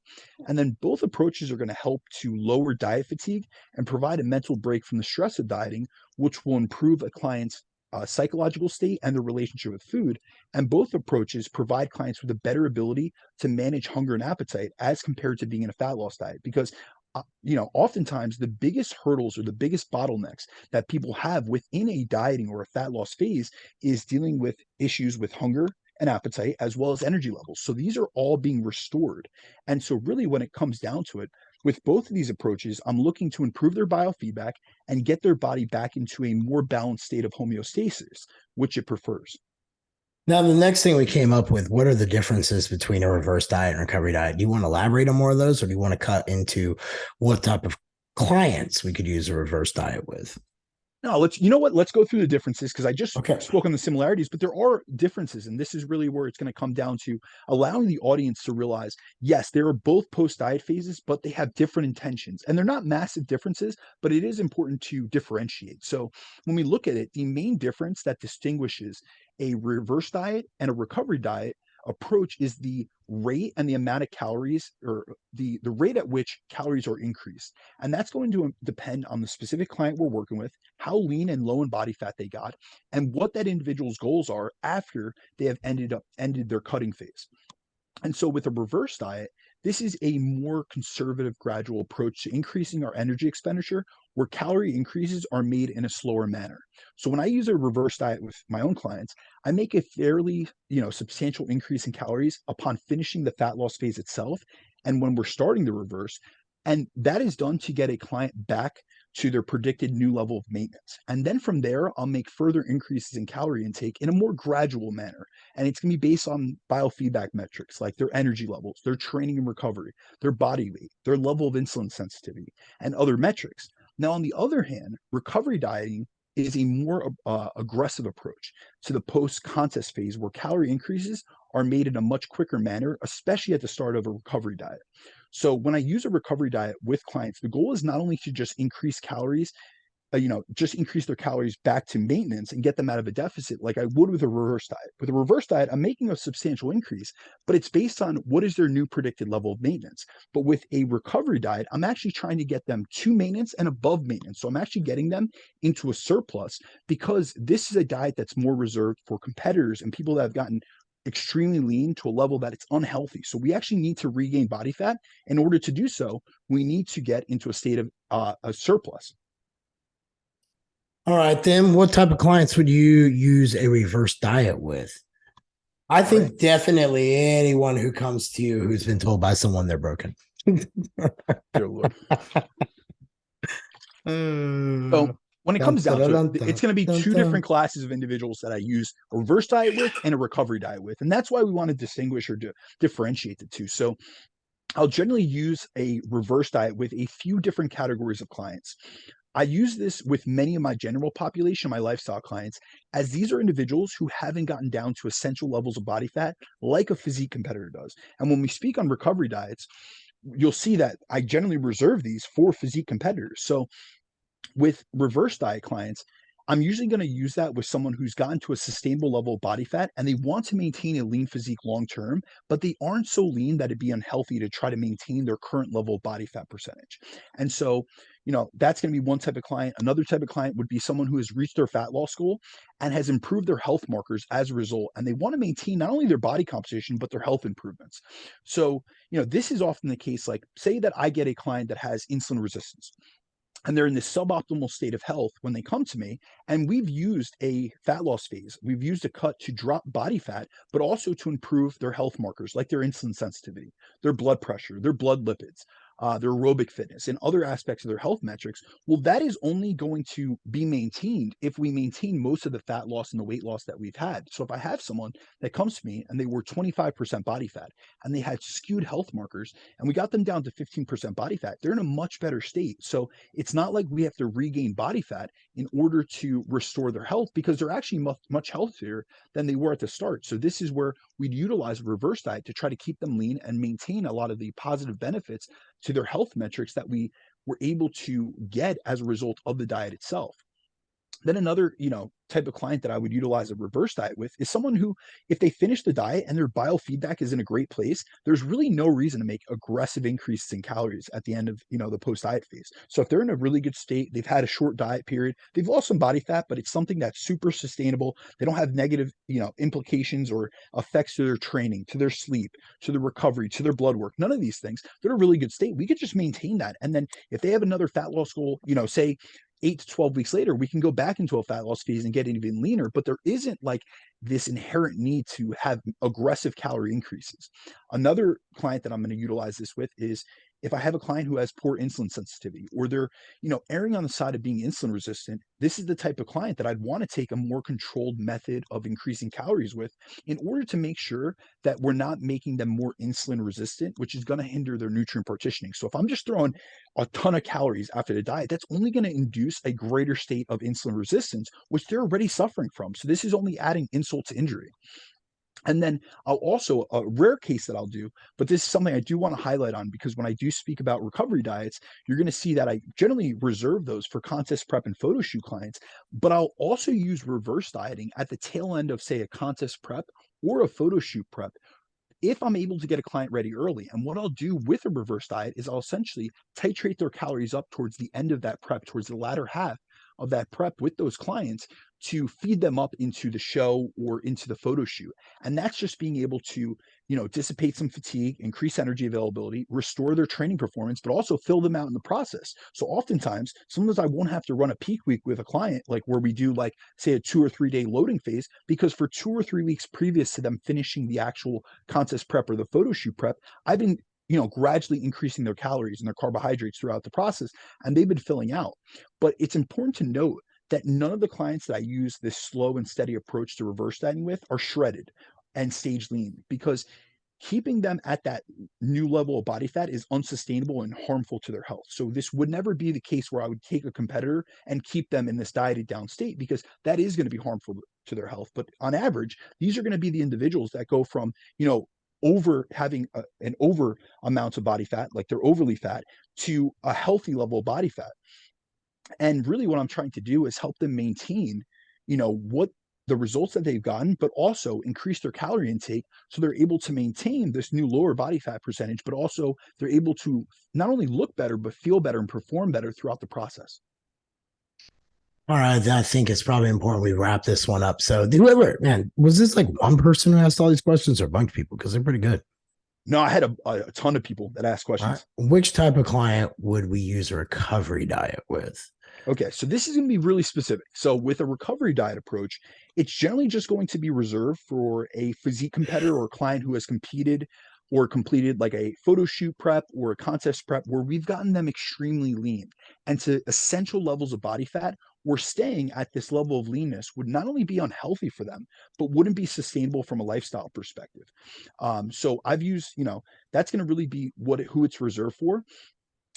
And then both approaches are going to help to lower diet fatigue and provide a mental break from the stress of dieting, which will improve a client's psychological state and their relationship with food. And both approaches provide clients with a better ability to manage hunger and appetite as compared to being in a fat loss diet. Because oftentimes the biggest hurdles or the biggest bottlenecks that people have within a dieting or a fat loss phase is dealing with issues with hunger and appetite as well as energy levels. So these are all being restored. And so really when it comes down to it, with both of these approaches, I'm looking to improve their biofeedback and get their body back into a more balanced state of homeostasis, which it prefers. Now, the next thing we came up with, what are the differences between a reverse diet and recovery diet? Do you want to elaborate on more of those, or do you want to cut into what type of clients we could use a reverse diet with? No, let's go through the differences because I just Okay. spoke on the similarities, but there are differences. And this is really where it's going to come down to allowing the audience to realize, yes, there are both post diet phases, but they have different intentions. And they're not massive differences, but it is important to differentiate. So when we look at it, the main difference that distinguishes a reverse diet and a recovery diet approach is the rate and the amount of calories or the rate at which calories are increased. And that's going to depend on the specific client we're working with, how lean and low in body fat they got, and what that individual's goals are after they have ended their cutting phase. And so with a reverse diet, this is a more conservative, gradual approach to increasing our energy expenditure where calorie increases are made in a slower manner. So when I use a reverse diet with my own clients, I make a fairly, substantial increase in calories upon finishing the fat loss phase itself. And when we're starting the reverse, and that is done to get a client back to their predicted new level of maintenance. And then from there, I'll make further increases in calorie intake in a more gradual manner. And it's going to be based on biofeedback metrics like their energy levels, their training and recovery, their body weight, their level of insulin sensitivity, and other metrics. Now, on the other hand, recovery dieting is a more aggressive approach to the post contest phase where calorie increases are made in a much quicker manner, especially at the start of a recovery diet. So when I use a recovery diet with clients, the goal is not only to just increase calories, just increase their calories back to maintenance and get them out of a deficit like I would with a reverse diet. With a reverse diet, I'm making a substantial increase, but it's based on what is their new predicted level of maintenance. But with a recovery diet, I'm actually trying to get them to maintenance and above maintenance. So I'm actually getting them into a surplus because this is a diet that's more reserved for competitors and people that have gotten extremely lean to a level that it's unhealthy. So we actually need to regain body fat. In order to do so, we need to get into a state of a surplus. All right, then what type of clients would you use a reverse diet with? I think Right. definitely anyone who comes to you who's been told by someone they're broken. Dear Lord. So Dun, when it dun, comes down dun, to it, dun, it's going to be dun, two dun. different classes of individuals that I use a reverse diet with and a recovery diet with. And that's why we want to distinguish or differentiate the two. So I'll generally use a reverse diet with a few different categories of clients. I use this with many of my general population, my lifestyle clients, as these are individuals who haven't gotten down to essential levels of body fat like a physique competitor does. And when we speak on recovery diets, you'll see that I generally reserve these for physique competitors. So with reverse diet clients, I'm usually going to use that with someone who's gotten to a sustainable level of body fat and they want to maintain a lean physique long term, but they aren't so lean that it'd be unhealthy to try to maintain their current level of body fat percentage. And so, that's going to be one type of client. Another type of client would be someone who has reached their fat loss goal and has improved their health markers as a result. And they want to maintain not only their body composition, but their health improvements. So, this is often the case. Like, say that I get a client that has insulin resistance and they're in this suboptimal state of health when they come to me. And we've used a fat loss phase. We've used a cut to drop body fat, but also to improve their health markers like their insulin sensitivity, their blood pressure, their blood lipids, their aerobic fitness, and other aspects of their health metrics. Well, that is only going to be maintained if we maintain most of the fat loss and the weight loss that we've had. So if I have someone that comes to me and they were 25% body fat and they had skewed health markers and we got them down to 15% body fat, they're in a much better state. So it's not like we have to regain body fat in order to restore their health because they're actually much healthier than they were at the start. So this is where we'd utilize a reverse diet to try to keep them lean and maintain a lot of the positive benefits to their health metrics that we were able to get as a result of the diet itself. Then another, type of client that I would utilize a reverse diet with is someone who, if they finish the diet and their biofeedback is in a great place, there's really no reason to make aggressive increases in calories at the end of, the post-diet phase. So if they're in a really good state, they've had a short diet period, they've lost some body fat, but it's something that's super sustainable. They don't have negative, implications or effects to their training, to their sleep, to their recovery, to their blood work. None of these things. They're in a really good state. We could just maintain that. And then if they have another fat loss goal, say 8 to 12 weeks later, we can go back into a fat loss phase and get even leaner, but there isn't like this inherent need to have aggressive calorie increases. Another client that I'm going to utilize this with is if I have a client who has poor insulin sensitivity or they're, erring on the side of being insulin resistant, this is the type of client that I'd want to take a more controlled method of increasing calories with in order to make sure that we're not making them more insulin resistant, which is going to hinder their nutrient partitioning. So if I'm just throwing a ton of calories after the diet, that's only going to induce a greater state of insulin resistance, which they're already suffering from. So this is only adding insult to injury. And then I'll also, a rare case that I'll do, but this is something I do want to highlight on because when I do speak about recovery diets, you're going to see that I generally reserve those for contest prep and photo shoot clients, but I'll also use reverse dieting at the tail end of, say, a contest prep or a photo shoot prep if I'm able to get a client ready early. And what I'll do with a reverse diet is I'll essentially titrate their calories up towards the end of that prep, towards the latter half of that prep with those clients to feed them up into the show or into the photo shoot. And that's just being able to, dissipate some fatigue, increase energy availability, restore their training performance, but also fill them out in the process. So oftentimes, sometimes I won't have to run a peak week with a client, like where we do like, say, a 2 or 3 day loading phase, because for 2 or 3 weeks previous to them finishing the actual contest prep or the photo shoot prep, I've been gradually increasing their calories and their carbohydrates throughout the process, and they've been filling out. But it's important to note that none of the clients that I use this slow and steady approach to reverse dieting with are shredded and stage lean, because keeping them at that new level of body fat is unsustainable and harmful to their health. So this would never be the case where I would take a competitor and keep them in this dieted down state, because that is going to be harmful to their health. But on average, these are going to be the individuals that go from, over having an over amounts of body fat, like they're overly fat, to a healthy level of body fat. And really what I'm trying to do is help them maintain, what the results that they've gotten, but also increase their calorie intake so they're able to maintain this new lower body fat percentage, but also they're able to not only look better, but feel better and perform better throughout the process. All right, I think it's probably important we wrap this one up. So, whoever, man, was this like one person who asked all these questions or a bunch of people? Because they're pretty good. No, I had a ton of people that asked All right. questions. Which type of client would we use a recovery diet with? Okay, so this is going to be really specific. So with a recovery diet approach, it's generally just going to be reserved for a physique competitor or client who has competed or completed like a photo shoot prep or a contest prep where we've gotten them extremely lean and to essential levels of body fat. We're staying at this level of leanness would not only be unhealthy for them, but wouldn't be sustainable from a lifestyle perspective. So I've used, that's going to really be who it's reserved for.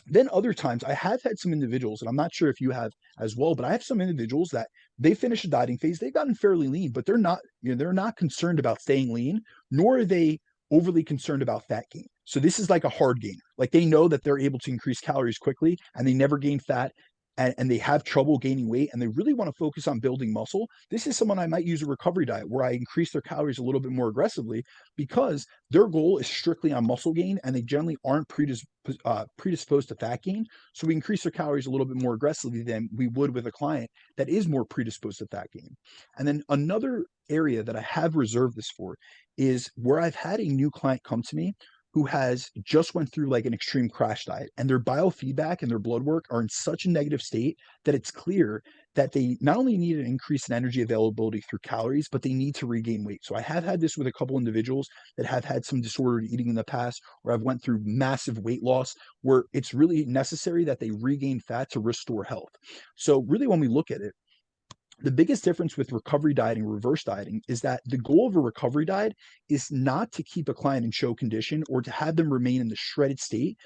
Then other times I have had some individuals, and I'm not sure if you have as well, but I have some individuals that they finish a dieting phase, they've gotten fairly lean, but they're not, they're not concerned about staying lean, nor are they overly concerned about fat gain. So this is like a hard gainer. Like they know that they're able to increase calories quickly and they never gain fat, and they have trouble gaining weight and they really want to focus on building muscle. This is someone I might use a recovery diet where I increase their calories a little bit more aggressively because their goal is strictly on muscle gain and they generally aren't predisposed to fat gain. So we increase their calories a little bit more aggressively than we would with a client that is more predisposed to fat gain. And then another area that I have reserved this for is where I've had a new client come to me who has just went through like an extreme crash diet and their biofeedback and their blood work are in such a negative state that it's clear that they not only need an increase in energy availability through calories, but they need to regain weight. So I have had this with a couple individuals that have had some disordered eating in the past, or I've went through massive weight loss where it's really necessary that they regain fat to restore health. So really when we look at it, the biggest difference with recovery dieting and reverse dieting is that the goal of a recovery diet is not to keep a client in show condition or to have them remain in the shredded state,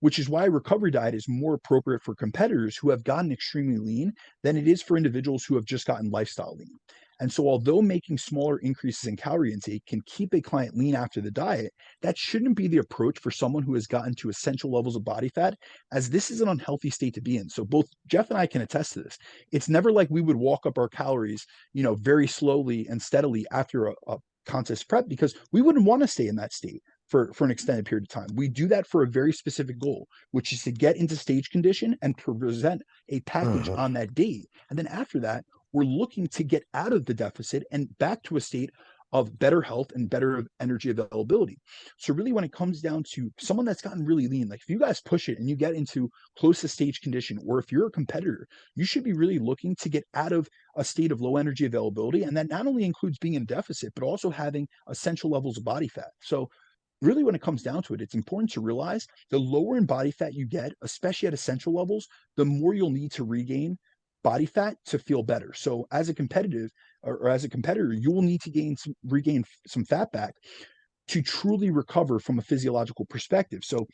which is why recovery diet is more appropriate for competitors who have gotten extremely lean than it is for individuals who have just gotten lifestyle lean. And so although making smaller increases in calorie intake can keep a client lean after the diet, that shouldn't be the approach for someone who has gotten to essential levels of body fat, as this is an unhealthy state to be in. So both Jeff and I can attest to this. It's never like we would walk up our calories, very slowly and steadily after a contest prep, because we wouldn't want to stay in that state for an extended period of time. We do that for a very specific goal, which is to get into stage condition and present a package Mhm. on that day. And then after that, we're looking to get out of the deficit and back to a state of better health and better energy availability. So really, when it comes down to someone that's gotten really lean, like if you guys push it and you get into close to stage condition, or if you're a competitor, you should be really looking to get out of a state of low energy availability. And that not only includes being in deficit, but also having essential levels of body fat. So really, when it comes down to it, it's important to realize the lower in body fat you get, especially at essential levels, the more you'll need to regain body fat to feel better. So as a competitive or as a competitor, you will need to regain some fat back to truly recover from a physiological perspective. So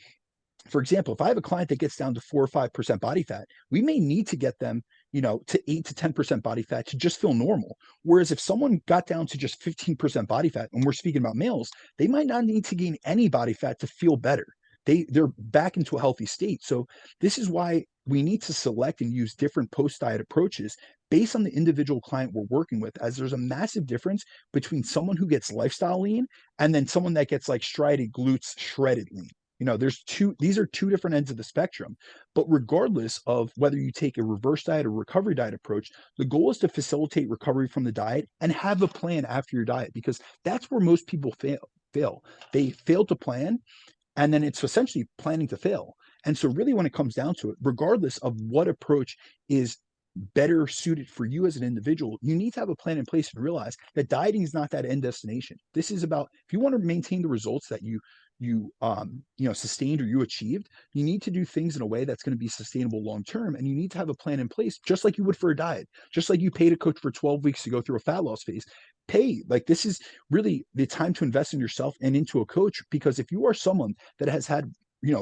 for example, if I have a client that gets down to 4 or 5% body fat, we may need to get them, to 8 to 10% body fat to just feel normal. Whereas if someone got down to just 15% body fat, and we're speaking about males, they might not need to gain any body fat to feel better. They're back into a healthy state. So this is why we need to select and use different post-diet approaches based on the individual client we're working with, as there's a massive difference between someone who gets lifestyle lean and then someone that gets like striated glutes shredded lean. These are two different ends of the spectrum. But regardless of whether you take a reverse diet or recovery diet approach, the goal is to facilitate recovery from the diet and have a plan after your diet, because that's where most people fail. They fail to plan, and then it's essentially planning to fail. And so really, when it comes down to it, regardless of what approach is better suited for you as an individual, you need to have a plan in place and realize that dieting is not that end destination. This is about, if you want to maintain the results that you sustained or you achieved, you need to do things in a way that's going to be sustainable long term, and you need to have a plan in place, just like you would for a diet. Just like you paid a coach for 12 weeks to go through a fat loss phase, this is really the time to invest in yourself and into a coach, because if you are someone that has had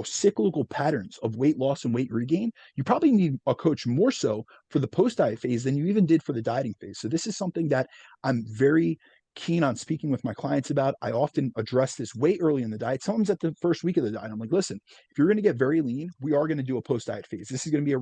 cyclical patterns of weight loss and weight regain, you probably need a coach more so for the post diet phase than you even did for the dieting phase. So this is something that I'm very keen on speaking with my clients about. I often address this way early in the diet. Sometimes at the first week of the diet, I'm like, listen, if you're going to get very lean, we are going to do a post diet phase. This is going to be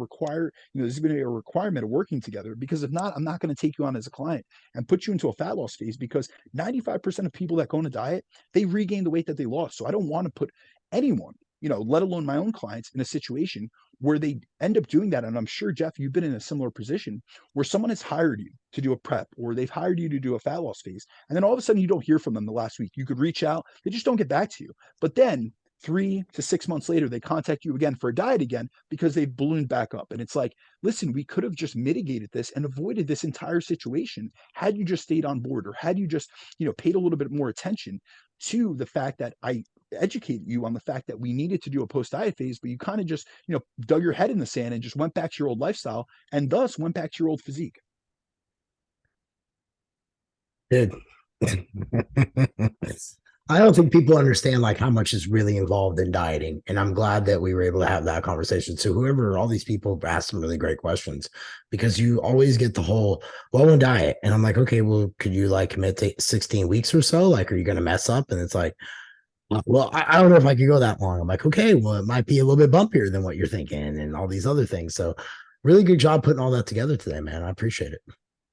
this is going to be a requirement of working together, because if not, I'm not going to take you on as a client and put you into a fat loss phase, because 95% of people that go on a diet, they regain the weight that they lost. So I don't want to put anyone, let alone my own clients, in a situation where they end up doing that. And I'm sure, Jeff, you've been in a similar position where someone has hired you to do a prep, or they've hired you to do a fat loss phase. And then all of a sudden you don't hear from them the last week. You could reach out, they just don't get back to you. But then 3 to 6 months later, they contact you again for a diet again because they've ballooned back up. And it's like, listen, we could have just mitigated this and avoided this entire situation had you just stayed on board, or had you just, paid a little bit more attention to the fact that I educated you on the fact that we needed to do a post diet phase, but you kind of just, dug your head in the sand and just went back to your old lifestyle, and thus went back to your old physique. Dude. I don't think people understand like how much is really involved in dieting. And I'm glad that we were able to have that conversation. So whoever, all these people asked some really great questions, because you always get the whole, well, on diet. And I'm like, okay, well, could you like commit to 16 weeks or so? Like, are you going to mess up? And it's like, well, I don't know if I could go that long. I'm like, okay, well, it might be a little bit bumpier than what you're thinking and all these other things. So really good job putting all that together today, man. I appreciate it.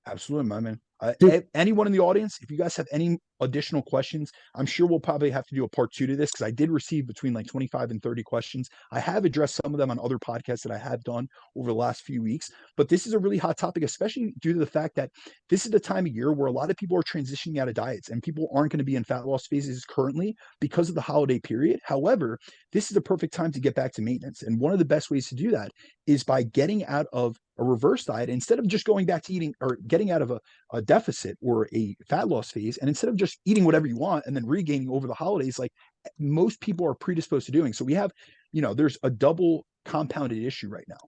Absolutely, my man. Dude, Anyone in the audience, if you guys have any additional questions, I'm sure we'll probably have to do a part two to this, because I did receive between like 25 and 30 questions. I have addressed some of them on other podcasts that I have done over the last few weeks, but this is a really hot topic, especially due to the fact that this is the time of year where a lot of people are transitioning out of diets, and people aren't going to be in fat loss phases currently because of the holiday period. However, this is a perfect time to get back to maintenance. And one of the best ways to do that is by getting out of a reverse diet, instead of just going back to eating, or getting out of a deficit or a fat loss phase, and instead of just eating whatever you want and then regaining over the holidays, like most people are predisposed to doing. So we have, there's a double compounded issue right now.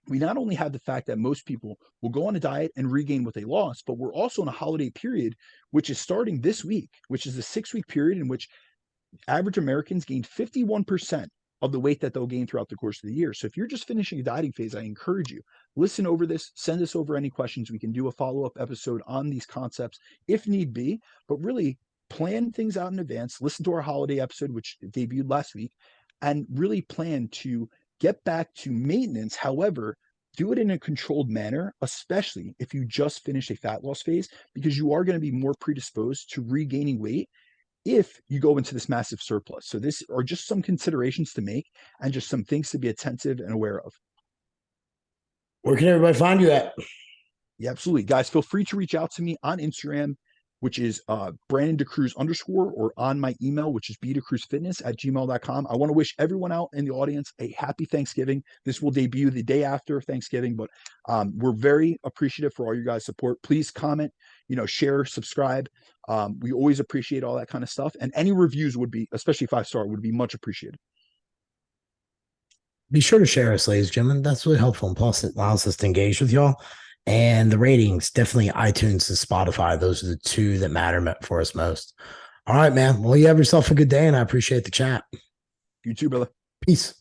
We not only have the fact that most people will go on a diet and regain what they lost, but we're also in a holiday period, which is starting this week, which is the 6 week period in which average Americans gained 51% of the weight that they'll gain throughout the course of the year. So if you're just finishing a dieting phase, I encourage you, listen over this, send us over any questions. We can do a follow-up episode on these concepts if need be, but really plan things out in advance. Listen to our holiday episode, which debuted last week, and really plan to get back to maintenance. However, do it in a controlled manner, especially if you just finished a fat loss phase, because you are going to be more predisposed to regaining weight if you go into this massive surplus. So this are just some considerations to make and just some things to be attentive and aware of. Where can everybody find you at? Yeah, absolutely. Guys, feel free to reach out to me on Instagram, which is Brandon DeCruz _ or on my email, which is bdecruzfitness@gmail.com. I want to wish everyone out in the audience a happy Thanksgiving. This will debut the day after Thanksgiving, but we're very appreciative for all your guys' support. Please comment, share, subscribe. We always appreciate all that kind of stuff. And any reviews would be, especially 5-star, would be much appreciated. Be sure to share us, ladies and gentlemen. That's really helpful. And plus, it allows us to engage with y'all. And the ratings, definitely iTunes and Spotify. Those are the two that matter for us most. All right, man. Well, you have yourself a good day, and I appreciate the chat. You too, brother. Peace.